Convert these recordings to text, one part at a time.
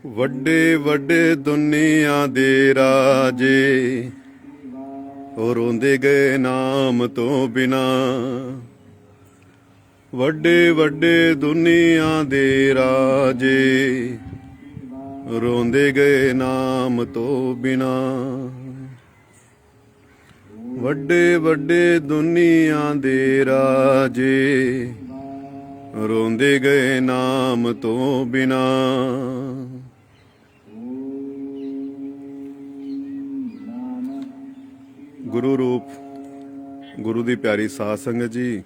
ਵੱਡੇ ਵੱਡੇ ਦੁਨੀਆ ਦੇ ਰਾਜੇ ਉਹ ਰੋਂਦੇ ਗਏ ਨਾਮ ਤੋਂ ਬਿਨਾ। ਵੱਡੇ ਵੱਡੇ ਦੁਨੀਆ ਦੇ ਰਾਜੇ ਰੋਂਦੇ ਗਏ ਨਾਮ ਤੋਂ ਬਿਨਾ। ਵੱਡੇ ਵੱਡੇ ਦੁਨੀਆ ਦੇ ਰਾਜੇ ਰੋਂਦੇ ਗਏ ਨਾਮ ਤੋਂ ਬਿਨਾ। ਗੁਰੂ ਰੂਪ ਗੁਰੂ ਦੀ ਪਿਆਰੀ ਸਾਧ ਸੰਗਤ ਜੀ,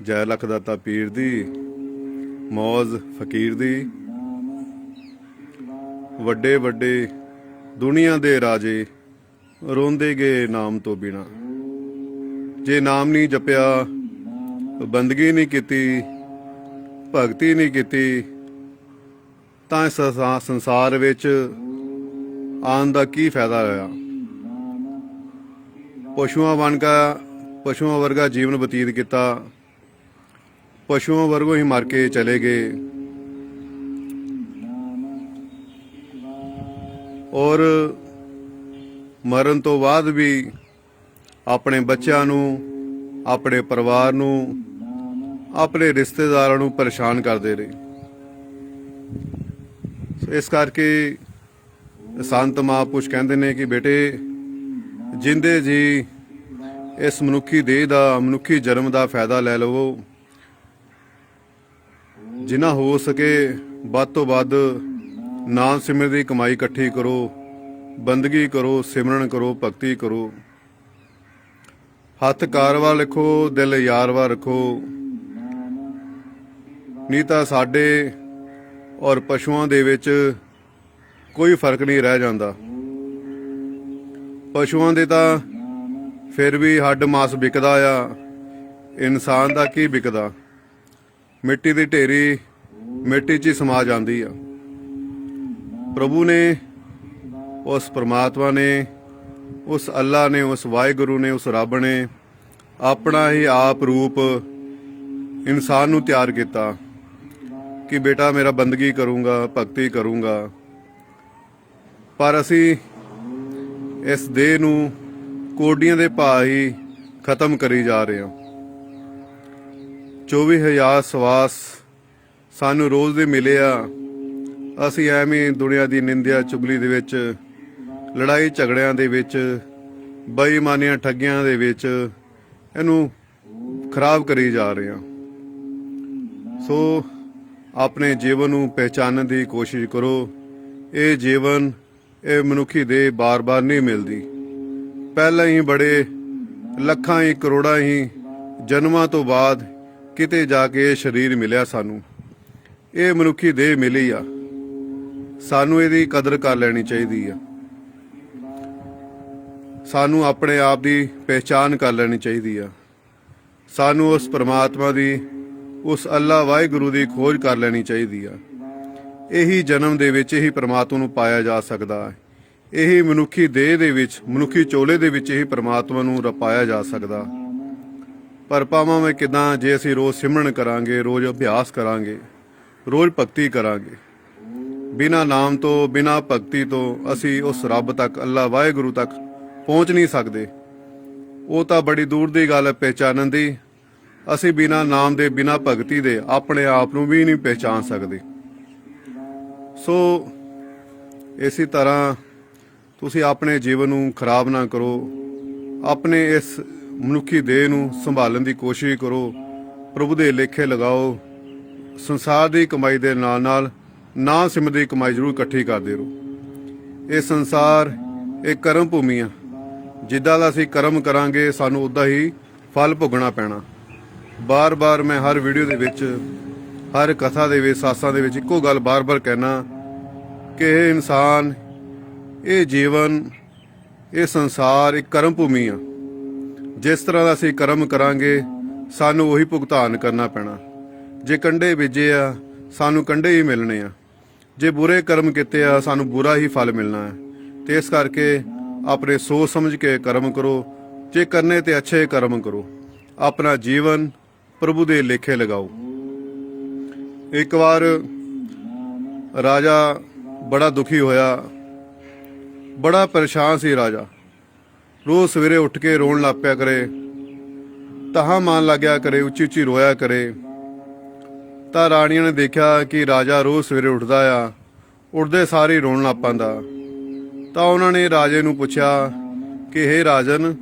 ਜੈ ਲੱਖ ਦਾਤਾ ਪੀਰ ਦੀ, ਮੌਜ ਫਕੀਰ ਦੀ। ਵੱਡੇ ਵੱਡੇ ਦੁਨੀਆ ਦੇ ਰਾਜੇ ਰੋਂਦੇ ਗਏ ਨਾਮ ਤੋਂ ਬਿਨਾ। ਜੇ ਨਾਮ ਨਹੀਂ ਜਪਿਆ, ਬੰਦਗੀ ਨਹੀਂ ਕੀਤੀ, ਭਗਤੀ ਨਹੀਂ ਕੀਤੀ, ਤਾਂ ਇਸ ਸੰਸਾਰ ਵਿੱਚ ਆਉਣ ਦਾ ਕੀ ਫਾਇਦਾ ਹੋਇਆ। ਪਸ਼ੂਆਂ ਵਰਗਾ ਜੀਵਨ ਬਤੀਤ ਕੀਤਾ, ਪਸ਼ੂਆਂ ਵਰਗੋਂ ਹੀ ਮਰ ਕੇ ਚਲੇ ਗਏ। ਔਰ ਮਰਨ ਤੋਂ ਬਾਅਦ ਵੀ ਆਪਣੇ ਬੱਚਿਆਂ ਨੂੰ, ਆਪਣੇ ਪਰਿਵਾਰ ਨੂੰ, ਆਪਣੇ ਰਿਸ਼ਤੇਦਾਰਾਂ ਨੂੰ ਪਰੇਸ਼ਾਨ ਕਰਦੇ ਰਹੇ। ਇਸ ਕਰਕੇ ਸੰਤ ਮਹਾਂਪੁਰਸ਼ ਕਹਿੰਦੇ ਨੇ ਕਿ ਬੇਟੇ, ਜਿੰਦੇ ਜੀ ਇਸ ਮਨੁੱਖੀ ਦੇਹ ਦਾ, ਮਨੁੱਖੀ ਜਨਮ ਦਾ ਫਾਇਦਾ ਲੈ ਲਵੋ। ਜਿੰਨਾ ਹੋ ਸਕੇ ਵੱਧ ਤੋਂ ਵੱਧ ਨਾਮ ਸਿਮਰਨ ਦੀ ਕਮਾਈ ਇਕੱਠੀ ਕਰੋ, ਬੰਦਗੀ ਕਰੋ, ਸਿਮਰਨ ਕਰੋ, ਭਗਤੀ ਕਰੋ। ਹੱਥ ਕਾਰਵਾ ਲਿਖੋ, ਦਿਲ ਯਾਰਵਾ ਰੱਖੋ। ਨਹੀਂ ਤਾਂ ਸਾਡੇ ਔਰ ਪਸ਼ੂਆਂ ਦੇ ਵਿੱਚ ਕੋਈ ਫਰਕ ਨਹੀਂ ਰਹਿ ਜਾਂਦਾ। ਪਸ਼ੂਆਂ ਦੇ ਤਾਂ ਫਿਰ ਵੀ ਹੱਡ ਮਾਸ ਵਿਕਦਾ ਆ, ਇਨਸਾਨ ਦਾ ਕੀ ਵਿਕਦਾ। ਮਿੱਟੀ ਦੀ ਢੇਰੀ ਮਿੱਟੀ 'ਚ ਹੀ ਸਮਾ ਜਾਂਦੀ ਆ। ਪ੍ਰਭੂ ਨੇ, ਉਸ ਪਰਮਾਤਮਾ ਨੇ, ਉਸ ਅੱਲਾ ਨੇ, ਉਸ ਵਾਹਿਗੁਰੂ ਨੇ, ਉਸ ਰੱਬ ਨੇ ਆਪਣਾ ਹੀ ਆਪ ਰੂਪ ਇਨਸਾਨ ਨੂੰ ਤਿਆਰ ਕੀਤਾ ਕਿ ਬੇਟਾ ਮੇਰਾ ਬੰਦਗੀ ਕਰੂੰਗਾ, ਭਗਤੀ ਕਰੂੰਗਾ। ਪਰ ਅਸੀਂ ਇਸ ਦੇਹ ਨੂੰ ਕੋਡੀਆਂ ਦੇ ਭਾਅ ਹੀ ਖਤਮ ਕਰੀ ਜਾ ਰਹੇ ਹਾਂ। 24,000 ਸਵਾਸ ਸਾਨੂੰ ਰੋਜ਼ ਦੇ ਮਿਲੇ ਆ। ਅਸੀਂ ਐਵੇਂ ਦੁਨੀਆ ਦੀ ਨਿੰਦਿਆ ਚੁਗਲੀ ਦੇ ਵਿੱਚ, ਲੜਾਈ ਝਗੜਿਆਂ ਦੇ ਵਿੱਚ, ਬੇਈਮਾਨੀਆਂ ਠੱਗੀਆਂ ਦੇ ਵਿੱਚ ਇਹਨੂੰ ਖਰਾਬ ਕਰੀ ਜਾ ਰਹੇ ਹਾਂ। ਸੋ ਆਪਣੇ ਜੀਵਨ ਨੂੰ ਪਹਿਚਾਨਣ ਦੀ ਕੋਸ਼ਿਸ਼ ਕਰੋ। ਇਹ ਜੀਵਨ, ਇਹ ਮਨੁੱਖੀ ਦੇਹ ਬਾਰ-ਬਾਰ ਨਹੀਂ ਮਿਲਦੀ। ਪਹਿਲਾਂ ਹੀ ਬੜੇ ਲੱਖਾਂ ਹੀ ਕਰੋੜਾਂ ਹੀ ਜਨਮਾਂ ਤੋਂ ਬਾਅਦ ਕਿਤੇ ਜਾ ਕੇ ਇਹ ਸਰੀਰ ਮਿਲਿਆ ਸਾਨੂੰ। ਇਹ ਮਨੁੱਖੀ ਦੇਹ ਮਿਲੀ ਆ, ਸਾਨੂੰ ਇਹਦੀ ਕਦਰ ਕਰ ਲੈਣੀ ਚਾਹੀਦੀ ਆ। ਸਾਨੂੰ ਆਪਣੇ ਆਪ ਦੀ ਪਹਿਚਾਨ ਕਰ ਲੈਣੀ ਚਾਹੀਦੀ ਆ। ਸਾਨੂੰ ਉਸ ਪਰਮਾਤਮਾ ਦੀ, ਉਸ ਅੱਲਾ ਵਾਹਿਗੁਰੂ ਦੀ ਖੋਜ ਕਰ ਲੈਣੀ ਚਾਹੀਦੀ ਆ। ਇਹੀ ਜਨਮ ਦੇ ਵਿੱਚ ਹੀ ਪਰਮਾਤਮਾ ਨੂੰ ਪਾਇਆ ਜਾ ਸਕਦਾ ਹੈ। ਇਹੀ ਮਨੁੱਖੀ ਦੇਹ ਦੇ ਵਿੱਚ, ਮਨੁੱਖੀ ਚੋਲੇ ਦੇ ਵਿੱਚ ਹੀ ਪਰਮਾਤਮਾ ਨੂੰ ਰਪਾਇਆ ਜਾ ਸਕਦਾ। ਪਰ ਪਾਵਾਂਵੇਂ ਕਿੱਦਾਂ, ਜੇ ਅਸੀਂ ਰੋਜ਼ ਸਿਮਰਨ ਕਰਾਂਗੇ, ਰੋਜ਼ ਅਭਿਆਸ ਕਰਾਂਗੇ, ਰੋਜ਼ ਭਗਤੀ ਕਰਾਂਗੇ। ਬਿਨਾਂ ਨਾਮ ਤੋਂ, ਬਿਨਾਂ ਭਗਤੀ ਤੋਂ ਅਸੀਂ ਉਸ ਰੱਬ ਤੱਕ, ਅੱਲਾ ਵਾਹਿਗੁਰੂ ਤੱਕ ਪਹੁੰਚ ਨਹੀਂ ਸਕਦੇ। ਉਹ ਤਾਂ ਬੜੀ ਦੂਰ ਦੀ ਗੱਲ ਹੈ ਪਹਿਚਾਨਣ ਦੀ। ਅਸੀਂ ਬਿਨਾਂ ਨਾਮ ਦੇ, ਬਿਨਾਂ ਭਗਤੀ ਦੇ ਆਪਣੇ ਆਪ ਨੂੰ ਵੀ ਨਹੀਂ ਪਹਿਚਾਨ ਸਕਦੇ। ਸੋ ਇਸੇ ਤਰ੍ਹਾਂ ਤੁਸੀਂ ਆਪਣੇ ਜੀਵਨ ਨੂੰ ਖਰਾਬ ਨਾ ਕਰੋ। ਆਪਣੇ ਇਸ ਮਨੁੱਖੀ ਦੇਹ ਨੂੰ ਸੰਭਾਲਣ ਦੀ ਕੋਸ਼ਿਸ਼ ਕਰੋ। ਪ੍ਰਭੂ ਦੇ ਲੇਖੇ ਲਗਾਓ। ਸੰਸਾਰ ਦੀ ਕਮਾਈ ਦੇ ਨਾਲ ਨਾਲ ਨਾਮ ਸਿਮਰਨ ਦੀ ਕਮਾਈ ਜ਼ਰੂਰ ਇਕੱਠੀ ਕਰਦੇ ਰਹੋ। ਇਹ ਸੰਸਾਰ ਇੱਕ ਕਰਮ ਭੂਮੀ ਆ। ਜਿੱਦਾਂ ਦਾ ਅਸੀਂ ਕਰਮ ਕਰਾਂਗੇ, ਸਾਨੂੰ ਉੱਦਾਂ ਹੀ ਫਲ ਭੋਗਣਾ ਪੈਣਾ। ਬਾਰ-ਬਾਰ ਮੈਂ ਹਰ ਵੀਡੀਓ ਦੇ ਵਿੱਚ, ਹਰ ਕਥਾ ਦੇ ਵਿੱਚ, ਸਾਸਾਂ ਦੇ ਵਿੱਚ ਇੱਕੋ ਗੱਲ ਬਾਰ-ਬਾਰ ਕਹਿਣਾ ਕਿ ਇਹ ਇਨਸਾਨ, ਇਹ ਜੀਵਨ, ਇਹ ਸੰਸਾਰ ਇੱਕ ਕਰਮ ਭੂਮੀ ਆ। ਜਿਸ ਤਰ੍ਹਾਂ ਦਾ ਅਸੀਂ ਕਰਮ ਕਰਾਂਗੇ, ਸਾਨੂੰ ਉਹੀ ਭੁਗਤਾਨ ਕਰਨਾ ਪੈਣਾ। ਜੇ ਕੰਡੇ ਬੀਜੇ ਆ, ਸਾਨੂੰ ਕੰਡੇ ਹੀ ਮਿਲਣੇ ਆ। ਜੇ ਬੁਰੇ ਕਰਮ ਕੀਤੇ ਆ, ਸਾਨੂੰ ਬੁਰਾ ਹੀ ਫਲ ਮਿਲਣਾ ਹੈ। ਤੇ ਇਸ ਕਰਕੇ ਆਪਣੇ ਸੋਚ ਸਮਝ ਕੇ ਕਰਮ ਕਰੋ। ਜੇ ਕਰਨੇ ਤੇ ਅੱਛੇ ਕਰਮ ਕਰੋ। ਆਪਣਾ ਜੀਵਨ ਪ੍ਰਭੂ ਦੇ ਲੇਖੇ ਲਗਾਓ। ਇੱਕ ਵਾਰ ਰਾਜਾ ਬੜਾ ਦੁਖੀ ਹੋਇਆ, ਬੜਾ ਪਰੇਸ਼ਾਨ ਸੀ ਰਾਜਾ। ਰੋਜ਼ ਸਵੇਰੇ ਉੱਠ ਕੇ ਰੋਣ ਲੱਗ ਪਿਆ ਕਰੇ, ਤਹਾਂ ਮਾਰਨ ਲੱਗਿਆ ਕਰੇ, ਉੱਚੀ ਉੱਚੀ ਰੋਇਆ ਕਰੇ। ਤਾਂ ਰਾਣੀਆਂ ਨੇ ਦੇਖਿਆ ਕਿ ਰਾਜਾ ਰੋਜ਼ ਸਵੇਰੇ ਉੱਠਦਾ ਆ, ਉੱਠਦੇ ਸਾਰ ਹੀ ਰੋਣ ਲੱਗ ਪੈਂਦਾ। ਤਾਂ ਉਹਨਾਂ ਨੇ ਰਾਜੇ ਨੂੰ ਪੁੱਛਿਆ ਕਿ ਹੇ ਰਾਜਨ,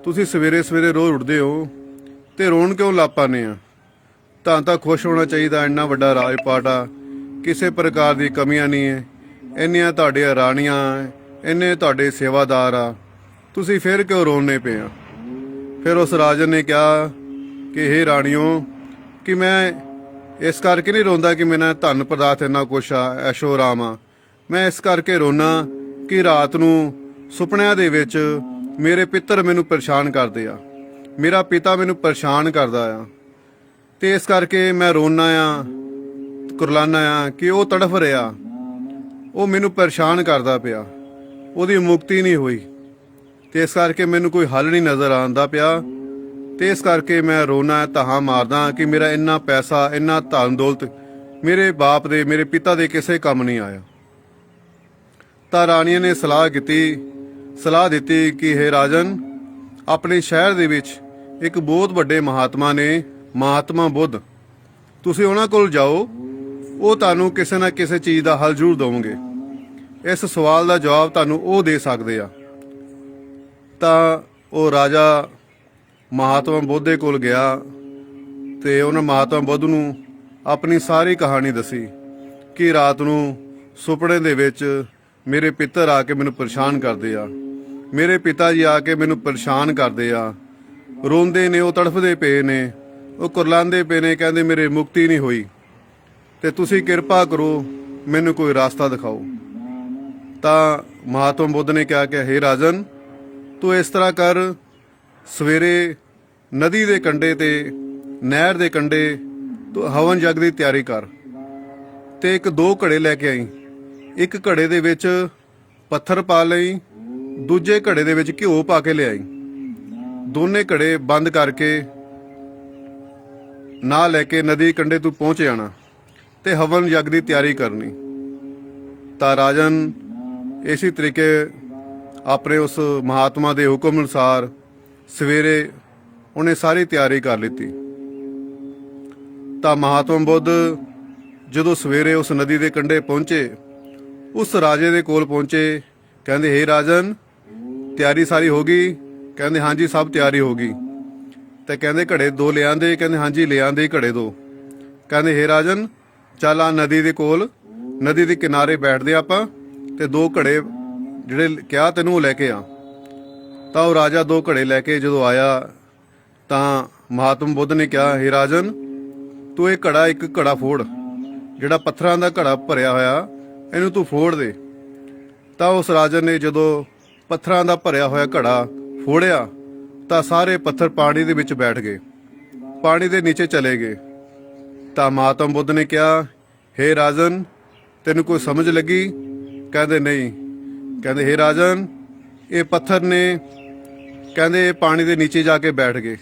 ਤੁਸੀਂ ਸਵੇਰੇ ਸਵੇਰੇ ਰੋਜ਼ ਉੱਠਦੇ ਹੋ ਤੇ ਰੋਣ ਕਿਉਂ ਲੱਗ ਪੈਂਦੇ ਆ? ਤਾਂ ਖੁਸ਼ ਹੋਣਾ ਚਾਹੀਦਾ, ਇੰਨਾ ਵੱਡਾ ਰਾਜਪਾਟ ਆ, ਕਿਸੇ ਪ੍ਰਕਾਰ ਦੀ ਕਮੀਆਂ ਨਹੀਂ ਹੈ, ਇੰਨੀਆਂ ਤੁਹਾਡੀਆਂ ਰਾਣੀਆਂ, ਇੰਨੇ ਤੁਹਾਡੇ ਸੇਵਾਦਾਰ ਆ, ਤੁਸੀਂ ਫਿਰ ਕਿਉਂ ਰੋਣੇ ਪਏ ਆ? ਫਿਰ ਉਸ ਰਾਜਨ ਨੇ ਕਿਹਾ ਕਿ ਹੇ ਰਾਣੀਓ, ਕਿ ਮੈਂ ਇਸ ਕਰਕੇ ਨਹੀਂ ਰੋਂਦਾ ਕਿ ਮੇਰਾ ਧਨ ਪਦਾਰਥ ਇੰਨਾ ਕੁਛ ਆ, ਐਸ਼ੋ ਆਰਾਮ ਆ। ਮੈਂ ਇਸ ਕਰਕੇ ਰੋਣਾ ਕਿ ਰਾਤ ਨੂੰ ਸੁਪਨਿਆਂ ਦੇ ਵਿੱਚ ਮੇਰੇ ਪਿੱਤਰ ਮੈਨੂੰ ਪਰੇਸ਼ਾਨ ਕਰਦੇ ਆ, ਮੇਰਾ ਪਿਤਾ ਮੈਨੂੰ ਪਰੇਸ਼ਾਨ ਕਰਦਾ ਆ, ਤੇ ਇਸ ਕਰਕੇ ਮੈਂ ਰੋਣਾ ਆ, ਕੁਰਲਾਨਾ ਆ ਕਿ ਉਹ ਤੜਫ ਰਿਹਾ, ਉਹ ਮੈਨੂੰ ਪਰੇਸ਼ਾਨ ਕਰਦਾ ਪਿਆ, ਉਹਦੀ ਮੁਕਤੀ ਨਹੀਂ ਹੋਈ, ਤੇ ਇਸ ਕਰਕੇ ਮੈਨੂੰ ਕੋਈ ਹੱਲ ਨਹੀਂ ਨਜ਼ਰ ਆਉਂਦਾ ਪਿਆ, ਤੇ ਇਸ ਕਰਕੇ ਮੈਂ ਰੋਣਾ ਤਹਾਂ ਮਾਰਦਾ ਕਿ ਮੇਰਾ ਇੰਨਾ ਪੈਸਾ, ਇੰਨਾ ਧਨ ਦੌਲਤ ਮੇਰੇ ਬਾਪ ਦੇ, ਮੇਰੇ ਪਿਤਾ ਦੇ ਕਿਸੇ ਕੰਮ ਨਹੀਂ ਆਇਆ। ਤਾਂ ਰਾਣੀਆਂ ਨੇ ਸਲਾਹ ਦਿੱਤੀ ਕਿ ਹੇ ਰਾਜਨ, ਆਪਣੇ ਸ਼ਹਿਰ ਦੇ ਵਿੱਚ ਇੱਕ ਬਹੁਤ ਵੱਡੇ ਮਹਾਤਮਾ ਨੇ, ਮਹਾਤਮਾ ਬੁੱਧ, ਤੁਸੀਂ ਉਹਨਾਂ ਕੋਲ ਜਾਓ, ਉਹ ਤੁਹਾਨੂੰ ਕਿਸੇ ਨਾ ਕਿਸੇ ਚੀਜ਼ ਦਾ ਹੱਲ ਜ਼ਰੂਰ ਦੇਣਗੇ। ਇਸ ਸਵਾਲ ਦਾ ਜਵਾਬ ਤੁਹਾਨੂੰ ਉਹ ਦੇ ਸਕਦੇ ਆ। ਤਾਂ ਉਹ ਰਾਜਾ ਮਹਾਤਮਾ ਬੁੱਧ ਦੇ ਕੋਲ ਗਿਆ ਤੇ ਉਹਨਾਂ ਮਹਾਤਮਾ ਬੁੱਧ ਨੂੰ ਆਪਣੀ ਸਾਰੀ ਕਹਾਣੀ ਦੱਸੀ ਕਿ ਰਾਤ ਨੂੰ ਸੁਪਨੇ ਦੇ ਵਿੱਚ ਮੇਰੇ ਪਿੱਤਰ ਆ ਕੇ ਮੈਨੂੰ ਪਰੇਸ਼ਾਨ ਕਰਦੇ ਆ, ਮੇਰੇ ਪਿਤਾ ਜੀ ਆ ਕੇ ਮੈਨੂੰ ਪਰੇਸ਼ਾਨ ਕਰਦੇ ਆ, ਰੋਂਦੇ ਨੇ, ਉਹ ਤੜਫਦੇ ਪਏ ਨੇ, ਉਹ ਕੁਰਲਾਉਂਦੇ ਪਏ ਨੇ, ਕਹਿੰਦੇ ਮੇਰੇ ਮੁਕਤੀ ਨਹੀਂ ਹੋਈ, ਤੇ ਤੁਸੀਂ ਕਿਰਪਾ ਕਰੋ, ਮੈਨੂੰ ਕੋਈ ਰਾਸਤਾ ਦਿਖਾਓ। ਤਾਂ ਮਹਾਤਮਾ ਬੁੱਧ ਨੇ ਕਿਹਾ ਕਿ ਹੇ ਰਾਜਨ, ਤੂੰ ਇਸ ਤਰ੍ਹਾਂ ਕਰ, ਸਵੇਰੇ ਨਦੀ ਦੇ ਕੰਢੇ ਤੇ, ਨਹਿਰ ਦੇ ਕੰਢੇ ਤੂੰ ਹਵਨ ਜਗ ਦੀ ਤਿਆਰੀ ਕਰ, ਤੇ 2 ਘੜੇ ਲੈ ਕੇ ਆਈ। ਇੱਕ ਘੜੇ ਦੇ ਵਿੱਚ ਪੱਥਰ ਪਾ ਲਈ, ਦੂਜੇ ਘੜੇ ਦੇ ਵਿੱਚ ਘਿਓ ਪਾ ਕੇ ਲਿਆਈ। ਦੋਨੇ ਘੜੇ ਬੰਦ ਕਰਕੇ ਨਾ ਲੈ ਕੇ ਨਦੀ ਕੰਢੇ ਤੂੰ ਪਹੁੰਚ ਜਾਣਾ ਤੇ ਹਵਨ ਯੱਗ ਦੀ ਤਿਆਰੀ ਕਰਨੀ। ਤਾਂ ਰਾਜਨ ਇਸੇ ਤਰੀਕੇ ਆਪਣੇ ਉਸ ਮਹਾਤਮਾ ਦੇ ਹੁਕਮ ਅਨੁਸਾਰ ਸਵੇਰੇ ਉਹਨੇ ਸਾਰੀ ਤਿਆਰੀ ਕਰ ਲਿੱਤੀ। ਤਾਂ ਮਹਾਤਮਾ ਬੁੱਧ ਜਦੋਂ ਸਵੇਰੇ ਉਸ ਨਦੀ ਦੇ ਕੰਢੇ ਪਹੁੰਚੇ, ਉਸ ਰਾਜੇ ਦੇ ਕੋਲ ਪਹੁੰਚੇ, ਕਹਿੰਦੇ ਹੇ ਰਾਜਨ, ਤਿਆਰੀ ਸਾਰੀ ਹੋ ਗਈ? ਕਹਿੰਦੇ ਹਾਂਜੀ, ਸਭ ਤਿਆਰੀ ਹੋ ਗਈ। ਤੇ ਕਹਿੰਦੇ ਘੜੇ 2 ਲਿਆਂਦੇ? ਕਹਿੰਦੇ ਹਾਂਜੀ, ਲਿਆਂਦੇ ਘੜੇ 2। ਕਹਿੰਦੇ ਹੇ ਰਾਜਨ, ਚੱਲ ਆ ਨਦੀ ਦੇ ਕੋਲ, ਨਦੀ ਦੇ ਕਿਨਾਰੇ ਬੈਠਦੇ ਆਪਾਂ, ਤੇ 2 ਘੜੇ ਜਿਹੜੇ ਕਿਹਾ ਤੈਨੂੰ ਉਹ ਲੈ ਕੇ ਆ। ਤਾਂ ਉਹ ਰਾਜਾ 2 ਘੜੇ ਲੈ ਕੇ ਜਦੋਂ ਆਇਆ, ਤਾਂ ਮਹਾਤਮਾ ਬੁੱਧ ਨੇ ਕਿਹਾ ਹੇ ਰਾਜਨ, ਤੂੰ ਇੱਕ ਘੜਾ ਫੋੜ, ਜਿਹੜਾ ਪੱਥਰਾਂ ਦਾ ਘੜਾ ਭਰਿਆ ਹੋਇਆ, ਇਹਨੂੰ ਤੂੰ ਫੋੜ ਦੇ। ਤਾਂ ਉਸ ਰਾਜਨ ਨੇ ਜਦੋਂ ਪੱਥਰਾਂ ਦਾ ਭਰਿਆ ਹੋਇਆ ਘੜਾ ਫੋੜਿਆ, ਤਾਂ ਸਾਰੇ ਪੱਥਰ ਪਾਣੀ ਦੇ ਵਿੱਚ ਬੈਠ ਗਏ, ਪਾਣੀ ਦੇ ਨੀਚੇ ਚਲੇ ਗਏ। ਤਾਂ ਮਹਾਤਮਾ ਬੁੱਧ ਨੇ ਕਿਹਾ ਹੇ ਰਾਜਨ, ਤੈਨੂੰ ਕੋਈ ਸਮਝ ਲੱਗੀ? ਕਹਿੰਦੇ ਨਹੀਂ। ਕਹਿੰਦੇ ਹੇ ਰਾਜਨ, ਇਹ ਪੱਥਰ ਨੇ, ਕਹਿੰਦੇ ਇਹ ਪਾਣੀ ਦੇ ਨੀਚੇ ਜਾ ਕੇ ਬੈਠ ਗਏ,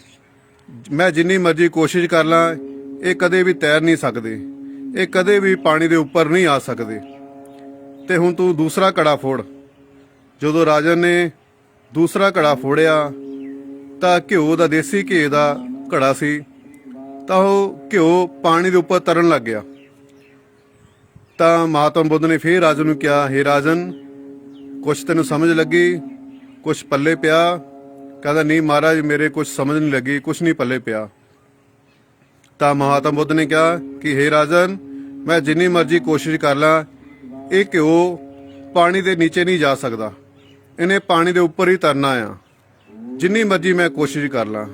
ਮੈਂ ਜਿੰਨੀ ਮਰਜ਼ੀ ਕੋਸ਼ਿਸ਼ ਕਰ ਲਾਂ, ਇਹ ਕਦੇ ਵੀ ਤੈਰ ਨਹੀਂ ਸਕਦੇ, ਇਹ ਕਦੇ ਵੀ ਪਾਣੀ ਦੇ ਉੱਪਰ ਨਹੀਂ ਆ ਸਕਦੇ, ਤੇ ਹੁਣ ਤੂੰ ਦੂਸਰਾ ਘੜਾ ਫੋੜ। ਜਦੋਂ ਰਾਜਨ ਨੇ ਦੂਸਰਾ ਘੜਾ ਫੋੜਿਆ, ਤਾਂ ਘਿਓ ਦਾ, ਦੇਸੀ ਘੀ ਦਾ ਘੜਾ ਸੀ, ਤਾਂ ਉਹ ਘਿਓ ਪਾਣੀ ਦੇ ਉੱਪਰ ਤਰਨ ਲੱਗ ਗਿਆ। ਤਾਂ ਮਹਾਤਮਾ ਬੁੱਧ ਨੇ ਫਿਰ ਰਾਜਨ ਨੂੰ ਕਿਹਾ ਹੇ ਰਾਜਨ, ਕੁਛ ਤੈਨੂੰ ਸਮਝ ਲੱਗੀ? ਕੁਛ ਪੱਲੇ ਪਿਆ? ਕਹਿੰਦਾ ਨਹੀਂ ਮਹਾਰਾਜ, ਮੇਰੇ ਕੁਛ ਸਮਝ ਨਹੀਂ ਲੱਗੀ, ਕੁਛ ਨਹੀਂ ਪੱਲੇ ਪਿਆ। ਤਾਂ ਮਹਾਤਮਾ ਬੁੱਧ ਨੇ ਕਿਹਾ ਕਿ ਹੇ ਰਾਜਨ, ਮੈਂ ਜਿੰਨੀ ਮਰਜ਼ੀ ਕੋਸ਼ਿਸ਼ ਕਰ ਲਾਂ, ਇਹ ਘਿਓ ਪਾਣੀ ਦੇ ਨੀਚੇ ਨਹੀਂ ਜਾ ਸਕਦਾ, ਇਹਨੇ ਪਾਣੀ ਦੇ ਉੱਪਰ ਹੀ ਤਰਨਾ ਆ, ਜਿੰਨੀ ਮਰਜ਼ੀ ਮੈਂ ਕੋਸ਼ਿਸ਼ ਕਰ ਲਾਂ।